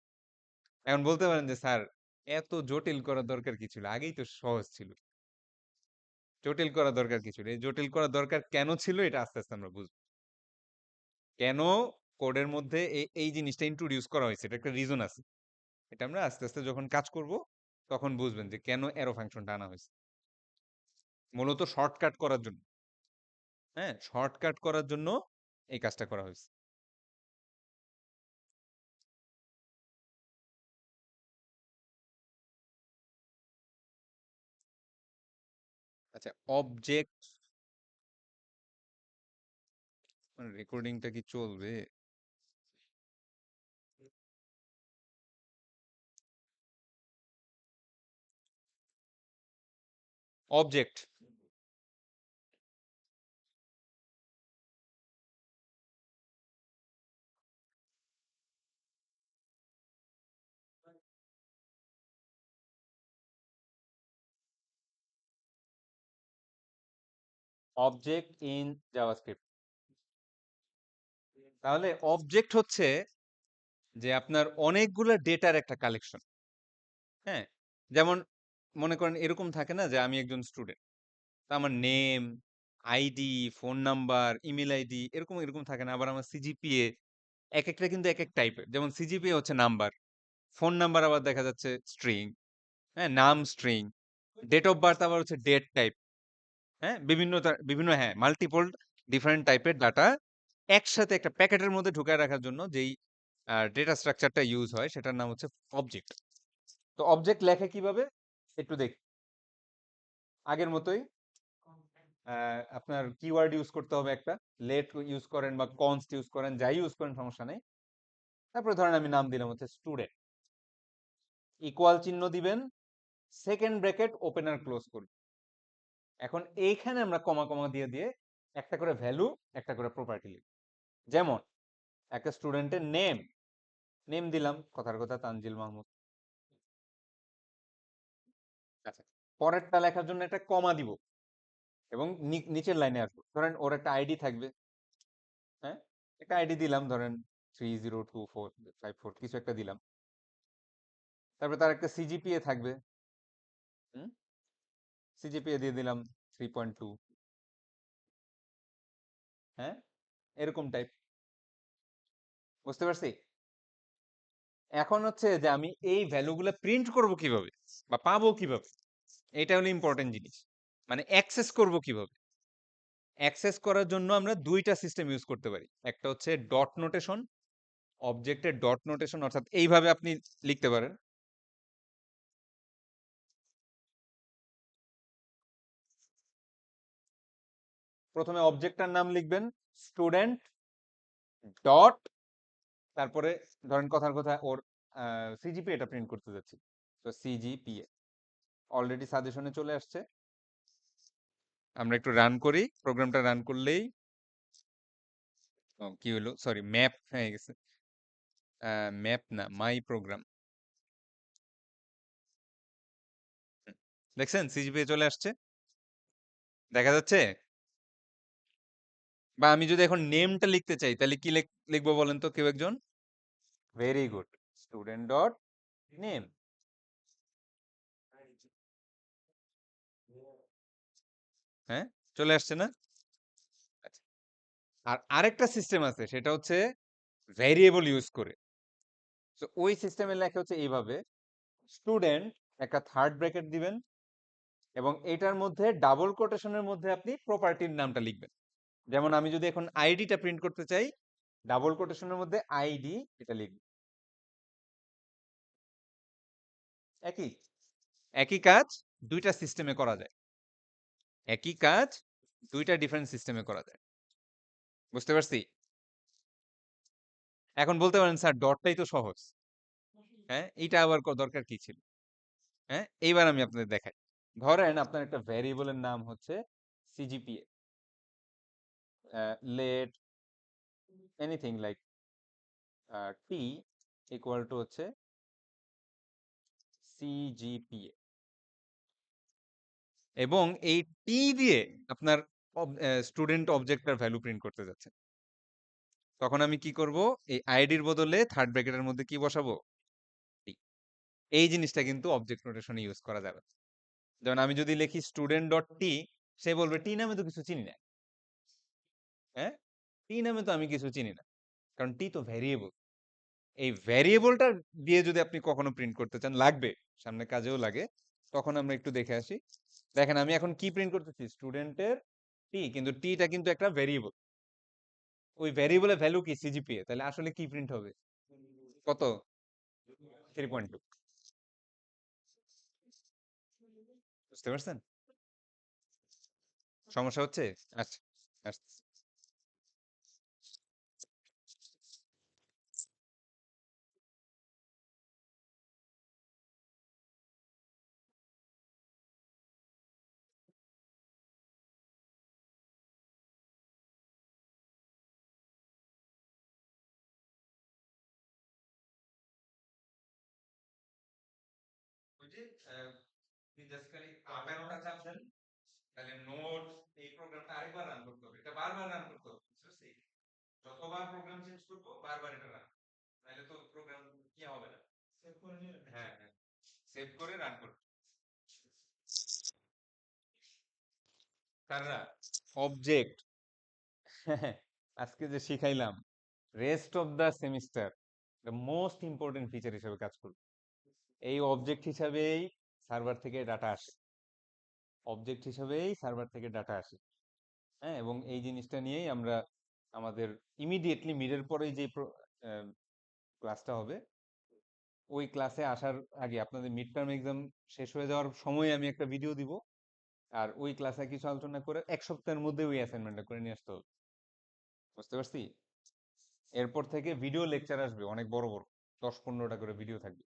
Speaker 1: এখন বলতে পারেন যে স্যার, এত জটিল করার দরকার কি ছিল, আগেই তো সহজ ছিল। জটিল করার দরকার কি ছিল? এই জটিল করার দরকার কেন ছিল, এটা আস্তে আস্তে আমরা বুঝবো। কেন কোডের মধ্যে এই জিনিসটা ইন্ট্রোডিউস করা হয়েছে, এটা একটা রিজন আছে। এটা আমরা আস্তে আস্তে যখন কাজ করব, তখন বুঝবেন যে কেন অ্যারো ফাংশনটা আনা হয়েছে। মূলত শর্টকাট করার জন্য। হ্যাঁ, শর্টকাট করার জন্য এই কাজটা করা হয়েছে। আচ্ছা, অবজেক্ট, রেকর্ডিংটা কি চলবে? Object, object in JavaScript. তাহলে অবজেক্ট হচ্ছে যে আপনার অনেকগুলো ডেটার একটা কালেকশন। হ্যাঁ, যেমন মনে করেন এরকম থাকে না যে আমি একজন স্টুডেন্ট, আমার name, ID, phone number, email ID এরকম এরকম থাকে না? আবার আমার সিজিপিএ একেকটা কিন্তু একেক টাইপের। যেমন সিজিপিএ হচ্ছে নাম্বার, ফোন নাম্বার আবার দেখা যাচ্ছে স্ট্রিং, হ্যাঁ? নাম স্ট্রিং, ডেট অফ বার্থ আবার হচ্ছে ডেট টাইপ, হ্যাঁ? বিভিন্ন হ্যাঁ, মাল্টিপল ডিফারেন্ট টাইপের ডাটা একসাথে একটা প্যাকেটের মধ্যে ঢুকায় রাখার জন্য যেই ডেটা স্ট্রাকচারটা ইউজ হয় সেটার নাম হচ্ছে অবজেক্ট। তো অবজেক্ট লেখে কিভাবে? একটু দেখি। আগের মতোই আপনার কিওয়ার্ড ইউজ করতে হবে একটা। লেট ইউজ করেন বা কনস্ট ইউজ করেন, যাই ইউজ করেন সমস্যা নেই। তারপরে ধরেন আমি নাম দিলাম হচ্ছে স্টুডেন্ট। ইকুয়াল চিহ্ন দিবেন, সেকেন্ড ব্র্যাকেট ওপেন আর ক্লোজ করবেন। এখন এইখানে আমরা কমা কমা দিয়ে দিয়ে একটা করে ভ্যালু, একটা করে প্রপার্টি লিখব। যেমন একটা স্টুডেন্টের নেম, নেম দিলাম কথার কথা তানজিল মাহমুদ। আচ্ছা, পরেরটা লেখার জন্য একটা কমা দিব এবং নিচের লাইনে আসবো। ধরেন ওর একটা আইডি থাকবে, হ্যাঁ? একটা আইডি দিলাম ধরেন 302454 কিছু একটা দিলাম। তারপরে তার একটা সিজিপিএ থাকবে, হুম? সিজিপিএ দিয়ে দিলাম 3.2, হ্যাঁ? এরকম টাইপ। বুঝতে পারছি? এখন হচ্ছে যে আমি এই ভ্যালুগুলো প্রিন্ট করব কিভাবে বা পাবো কিভাবে, এটা হলো ইম্পর্টেন্ট জিনিস। মানে অ্যাক্সেস করব কিভাবে? অ্যাক্সেস করার জন্য আমরা দুইটা সিস্টেম ইউজ করতে পারি। একটা হচ্ছে ডট নোটেশন, অবজেক্টের ডট নোটেশন, অর্থাৎ এইভাবে আপনি লিখতে পারেন। প্রথমে অবজেক্টটার নাম লিখবেন স্টুডেন্ট ডট, তারপরে ধরেন কথার কথা ওর সিজিপিএ এটা প্রিন্ট করতে যাচ্ছি, তো সিজিপিএ অলরেডি সাজেশনে চলে আসছে। আমরা একটু রান করি, প্রোগ্রামটা রান করলেই কি হলো, সরি ম্যাপ হয়ে গেছে, ম্যাপ না মাই প্রোগ্রাম। দেখছেন সিজিপিএ চলে আসছে, দেখা যাচ্ছে। বা আমি যদি এখন নেমটা লিখতে চাই তাহলে কি লিখবো বলেন তো কেউ একজন? Very good, student dot name. হ্যাঁ, চলে আসছে না? আচ্ছা, আর আরেকটা সিস্টেম আছে সেটা হচ্ছে ভ্যারিয়েবল ইউজ করে। তো ওই সিস্টেমের লেখা হচ্ছে এইভাবে, স্টুডেন্ট একটা থার্ড ব্র্যাকেট দিবেন এবং এটার মধ্যে ডাবল কোটেশনের মধ্যে আপনি প্রপার্টির নামটা লিখবেন। যেমন আমি যদি এখন আইডিটা প্রিন্ট করতে চাই, ডাবল কোটেশনের মধ্যে আইডি এটা লিখব। একই একই কাজ দুইটা সিস্টেমে করা যায়, একই কাজ দুইটা ডিফারেন্ট সিস্টেমে করা যায়। বুঝতে পারছি? এখন বলতে পারেন স্যার ডটটাই তো সহজ, হ্যাঁ এইটা আবার দরকার কি ছিল? হ্যাঁ, এইবার আমি আপনাদের দেখাই। ধরেন আপনার একটা ভ্যারিয়েবলের নাম হচ্ছে CGPA, let anything like T equal to হচ্ছে সিজিপিএ, এবং এই টি দিয়ে আপনার স্টুডেন্ট অবজেক্টটার ভ্যালু প্রিন্ট করতে যাচ্ছে। তখন আমি কি করব? এই আইডির বদলে থার্ড ব্র্যাকেটের মধ্যে কি বসাবো? টি। এই জিনিসটা কিন্তু অবজেক্ট নোটেশনে ইউজ করা যাবে। যেমন আমি যদি লিখি স্টুডেন্ট ডট টি, সে বলবে টি নামে তো কিছু চিনি না, হ্যাঁ? টি নামে তো আমি কিছু চিনি না, কারণ টি তো ভ্যারিয়েবল। এই ভ্যারিয়েবলটা দিয়ে যদি আপনি কখনো প্রিন্ট করতে চান, লাগবে, সামনে কাজেও লাগে, তখন আমরা একটু দেখে আসি। দেখেন আমি এখন কি প্রিন্ট করতেছি, স্টুডেন্টের টি, কিন্তু টিটা কিন্তু একটা ভ্যারিয়েবল। ওই ভ্যারিয়েবলের ভ্যালু কি? সিজিপিএ। তাহলে আসলে কি প্রিন্ট হবে? কত? 3.2। বুঝতে পারছেন? সমস্যা হচ্ছে? আচ্ছা, আচ্ছা। ওই যে আপনি জাস্ট খালি আপ অ্যারোটা চাপ দেন, তাহলে নোট, এই প্রোগ্রামটা আরেকবার রান করতে হবে, এটা বারবার রান করতে হবে, বুঝতে পারছি? যতবার প্রোগ্রাম চেঞ্জ করবো বারবার এটা রান, নাহলে তো প্রোগ্রাম কি হবে না। সেভ করে নিয়ে, হ্যাঁ হ্যাঁ, সেভ করে রান করতে। কাররা অবজেক্ট আজকে যে শিখাইলাম rest of the semester most important feature হিসেবে কাজ করবে। এই অবজেক্ট হিসাবেই সার্ভার থেকে ডাটা আসে, অবজেক্ট হিসাবেই সার্ভার থেকে ডাটা আসে। হ্যাঁ, এবং এই জিনিসটা নিয়েই আমরা আমাদের ইমিডিয়েটলি মিডের পরেই যে ক্লাসটা হবে, ওই ক্লাসে আসার আগে আপনাদের মিড টার্ম এক্সাম শেষ হয়ে যাওয়ার সময় আমি একটা ভিডিও দিব, আর ওই ক্লাসে কিছু আলোচনা করে 1 সপ্তাহের মধ্যে ওই অ্যাসাইনমেন্টটা করে নিয়ে আসতে হবে। বুঝতে পারছি? এরপর থেকে ভিডিও লেকচার আসবে অনেক বড় বড়, 10-15টা করে ভিডিও থাকবে।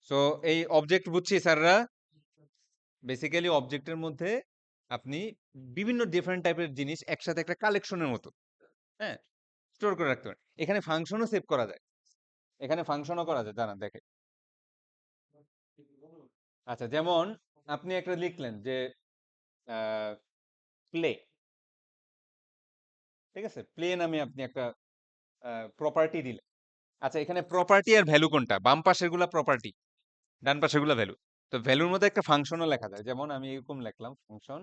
Speaker 1: সো এই অবজেক্ট বুঝছি স্যাররা, বেসিক্যালি অবজেক্টের মধ্যে আপনি বিভিন্ন ডিফারেন্ট টাইপের জিনিস একসাথে একটা কালেকশনের মতো, হ্যাঁ, স্টোর করে রাখতে পারেন। এখানে ফাংশনও সেভ করা যায়, এখানে ফাংশনও করা যায়, দাঁড়ান দেখে। আচ্ছা, যেমন আপনি একটা লিখলেন যে প্লে, ঠিক আছে, প্লে নামে আপনি একটা প্রপার্টি দিলেন। আচ্ছা, এখানে প্রপার্টি আর ভ্যালু কোনটা? বাম পাশের গুলা প্রপার্টি, ডান পাশের গুলা ভ্যালু। তো ভ্যালুর মধ্যে একটা ফাংশনও লেখা যায়, যেমন আমি এরকম লিখলাম ফাংশন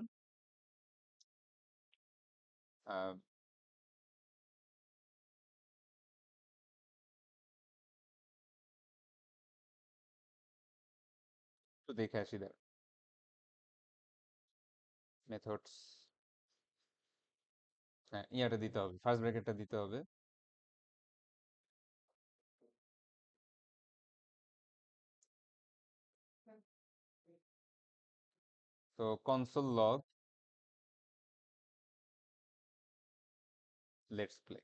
Speaker 1: তো দেখে আসি, দেখ মেথডস, হ্যাঁ ইয়াটা দিতে হবে, ফার্স্ট ব্র্যাকেটটা দিতে হবে। তো কনসোল লগ লেটস প্লে।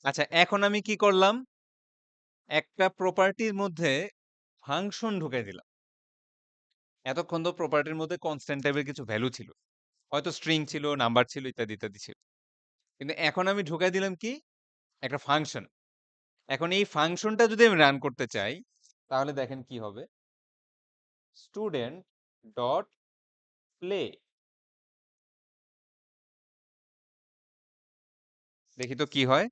Speaker 1: আচ্ছা, এখন আমি কি করলাম? একটা প্রপার্টির মধ্যে ফাংশন ঢুকাই দিলাম। এতক্ষণ তো প্রপার্টির মধ্যে কনস্ট্যান্ট টাইপের কিছু ভ্যালু ছিল, হয়তো স্ট্রিং ছিল, নাম্বার ছিল, ইত্যাদি ইত্যাদি ছিল। কিন্তু এখন আমি ঢুকাই দিলাম কি, একটা ফাংশন। এখন এই ফাংশনটা যদি আমি রান করতে চাই, তাহলে দেখেন কি হবে, স্টুডেন্ট ডট প্লে। দেখি তো কি হয়,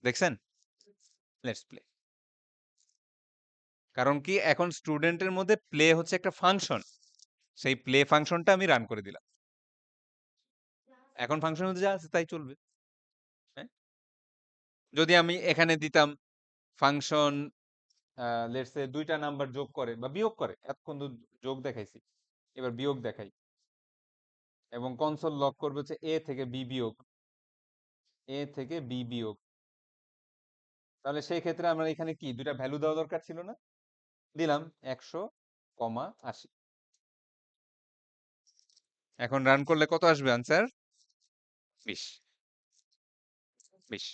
Speaker 1: দেখছেন? Let's play. কারণ কি, এখন স্টুডেন্টের মধ্যে প্লে হচ্ছে একটা ফাংশন, সেই প্লে ফাংশনটা আমি রান করে দিলাম। এখন ফাংশনের মধ্যে যা আছে তাই চলবে। হ্যাঁ, যদি আমি এখানে দিতাম ফাংশন লেটস সে 2টা নাম্বার যোগ করে বা বিয়োগ করে, এতক্ষণ তো যোগ দেখাইছি, এবার বিয়োগ দেখাই, এবং কনসোল লক করবে হচ্ছে এ থেকে বি বিয়োগ, এ থেকে বি বিয়োগ। তাহলে সেই ক্ষেত্রে আমরা এখানে কি 2টা ভ্যালু দেওয়া দরকার ছিল না? দিলাম 100,80। এখন রান করলে কত আসবে আনসার? 20। 20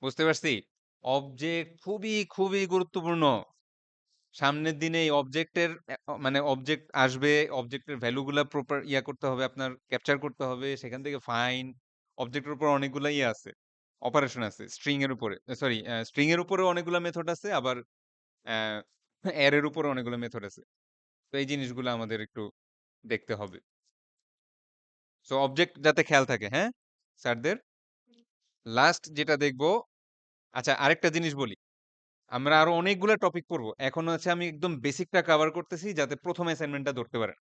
Speaker 1: বুঝতে পারছি। অবজেক্ট খুবই খুবই গুরুত্বপূর্ণ। সামনের দিনে এই অবজেক্টের মানে অবজেক্ট আসবে, অবজেক্টের ভ্যালুগুলা প্রপার করতে হবে, আপনার ক্যাপচার করতে হবে, সেখান থেকে ফাইন। অবজেক্টের উপর অনেকগুলা আছে, অপারেশন আছে, স্ট্রিং এর উপরে, সরি, স্ট্রিং এর উপরে অনেকগুলা মেথড আছে, আবার অ্যারের উপরে অনেকগুলো মেথড আছে। তো এই জিনিসগুলো আমাদের একটু দেখতে হবে। সো অবজেক্ট যাতে খেয়াল থাকে, হ্যাঁ স্যারদের। লাস্ট যেটা দেখবো, আচ্ছা আরেকটা জিনিস বলি, আমরা আরো অনেকগুলো টপিক পড়বো, এখন হচ্ছে আমি একদম বেসিকটা কভার করতেছি যাতে প্রথম অ্যাসাইনমেন্টটা ধরতে পারেন।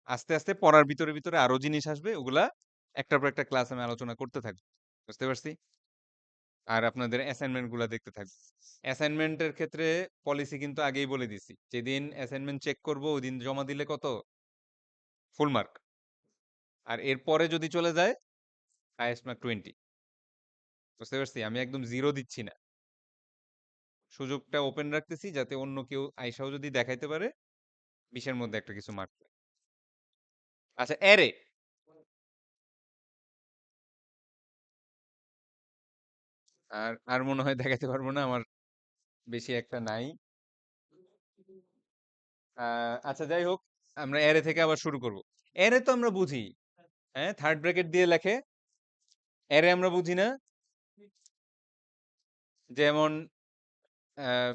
Speaker 1: আস্তে আস্তে পড়ার ভিতরে ভিতরে আরো জিনিস আসবে, ওগুলা একটার পর একটা ক্লাস আমি আলোচনা করতে থাকবো। বুঝতে পারছি? আর আপনাদের অ্যাসাইনমেন্ট গুলা দেখতে থাকবো। অ্যাসাইনমেন্টের ক্ষেত্রে পলিসি কিন্তু আগেই বলে দিছি, যেদিন অ্যাসাইনমেন্ট চেক করবো ওই দিন জমা দিলে কত, ফুল মার্ক। আর এরপরে যদি চলে যায়, হাইয়েস্ট মার্ক 20। বুঝতে পারছি? আমি একদম জিরো দিচ্ছি না, সুযোগটা ওপেন রাখতেছি যাতে অন্য কেউ আইসাও যদি দেখাইতে পারে 20-এর মধ্যে একটা কিছু মার্ক। আচ্ছা, অ্যারে, আর আর মনে হয় দেখাইতে পারবো না, আমার বেশি একটা নাই। আচ্ছা যাই হোক, আমরা অ্যারে থেকে আবার শুরু করব। অ্যারে তো আমরা বুঝি, হ্যাঁ, থার্ড ব্র্যাকেট দিয়ে লেখে, অ্যারে আমরা বুঝি না? যেমন আহ,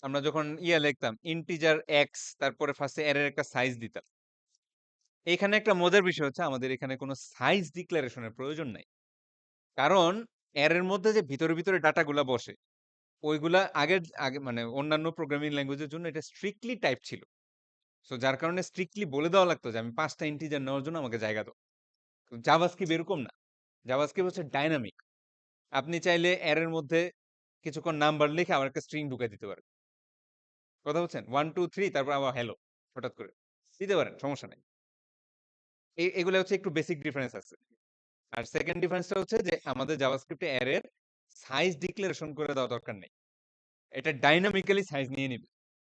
Speaker 1: আমরা যখন লিখতাম ইন্টিজার এক্স, তারপরে ফার্স্টে অ্যারের একটা সাইজ দিতাম। এখানে একটা মজার বিষয় হচ্ছে আমাদের এখানে কোনো সাইজ ডিক্লারেশনের প্রয়োজন নাই। কারণ অ্যারের মধ্যে যে ভিতরে ভিতরে ডাটাগুলা বসে, ওইগুলা আগের আগে মানে অন্যান্য প্রোগ্রামিং ল্যাঙ্গুয়েজের জন্য এটা স্ট্রিক্টলি টাইপ ছিল। সো যার কারণে স্ট্রিক্টলি বলে দেওয়া লাগতো যে আমি 5টা ইন্টিজার নেওয়ার জন্য আমাকে জায়গা দাও। জাভাস্ক্রিপ্ট এরকম না। জাভাস্ক্রিপ্ট হচ্ছে ডাইনামিক। আপনি চাইলে অ্যারের মধ্যে কিছুক্ষণ নাম্বার লিখে আবার একটা স্ট্রিং ঢুকাই দিতে পারেন। কথা বলছেন 1 2 3 তারপর আবার হ্যালো হঠাৎ করে দিতে পারেন, সমস্যা নাই। এগুলো হচ্ছে একটু বেসিক ডিফারেন্স আছে। আর সেকেন্ড ডিফারেন্সটা হচ্ছে যে আমাদের জাভাস্ক্রিপ্টে অ্যারের সাইজ ডিক্লারেশন করে দেওয়া দরকার নেই। এটা ডাইনামিক্যালি সাইজ নিয়ে নিবে।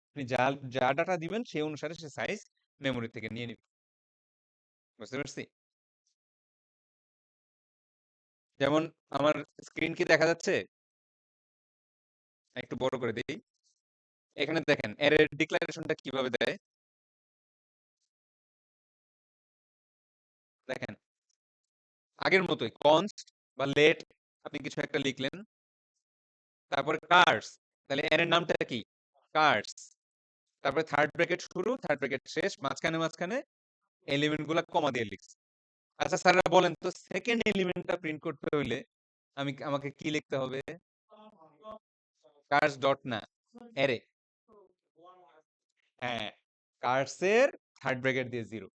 Speaker 1: আপনি যা যা ডাটা দিবেন সেই অনুসারে সে সাইজ মেমোরি থেকে নিয়ে নিবে। বুঝতে পারছি? যেমন আমার স্ক্রিন কি দেখা যাচ্ছে? একটু বড় করে দিই। এখানে দেখেন অ্যারের ডিক্লারেশনটা কিভাবে দেয়। দেখেন আগের মতোই কনস্ট বা লেট, আপনি কিছু একটা লিখলেন, তারপরে কার্স, তাহলে এর নামটা কি? কার্স। তারপরে থার্ড ব্র্যাকেট শুরু, থার্ড ব্র্যাকেট শেষ, মাঝখানে মাঝখানে এলিমেন্ট গুলা কমা দিয়ে লিখছি। আচ্ছা স্যাররা বলেন তো, সেকেন্ড এলিমেন্টটা প্রিন্ট করতে হইলে আমাকে কি লিখতে হবে? কার্স ডট না, অ্যারে। হ্যাঁ, কার্সের থার্ড ব্র্যাকেট দিয়ে 0।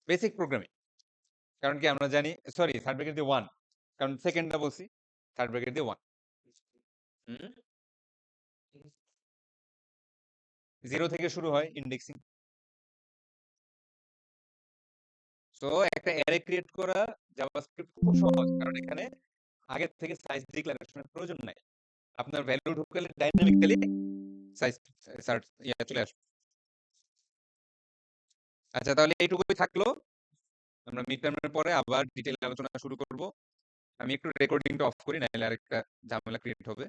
Speaker 1: Basic programming. কারণ কি আমরা জানি, সরি থার্ড ব্র্যাকেট দিয়ে 1, কারণ সেকেন্ডটা বলছি, থার্ড ব্র্যাকেট দিয়ে 1। 0 থেকে শুরু হয় ইন্ডেক্সিং। সো একটা অ্যারে ক্রিয়েট করা জাভাস্ক্রিপ্ট খুব সহজ, কারণ এখানে আগের থেকে সাইজ ডিক্লারেশনের প্রয়োজন নাই। আপনার ভ্যালু ঢুকালে ডাইনামিক্যালি সাইজ চলে আসবে। আচ্ছা তাহলে এইটুকুই থাকলো। আমরা মিড টার্মের পরে আবার ডিটেইল আলোচনা শুরু করব। আমি একটু রেকর্ডিংটা অফ করি, নাহলে আরেকটা ঝামেলা ক্রিয়েট হবে।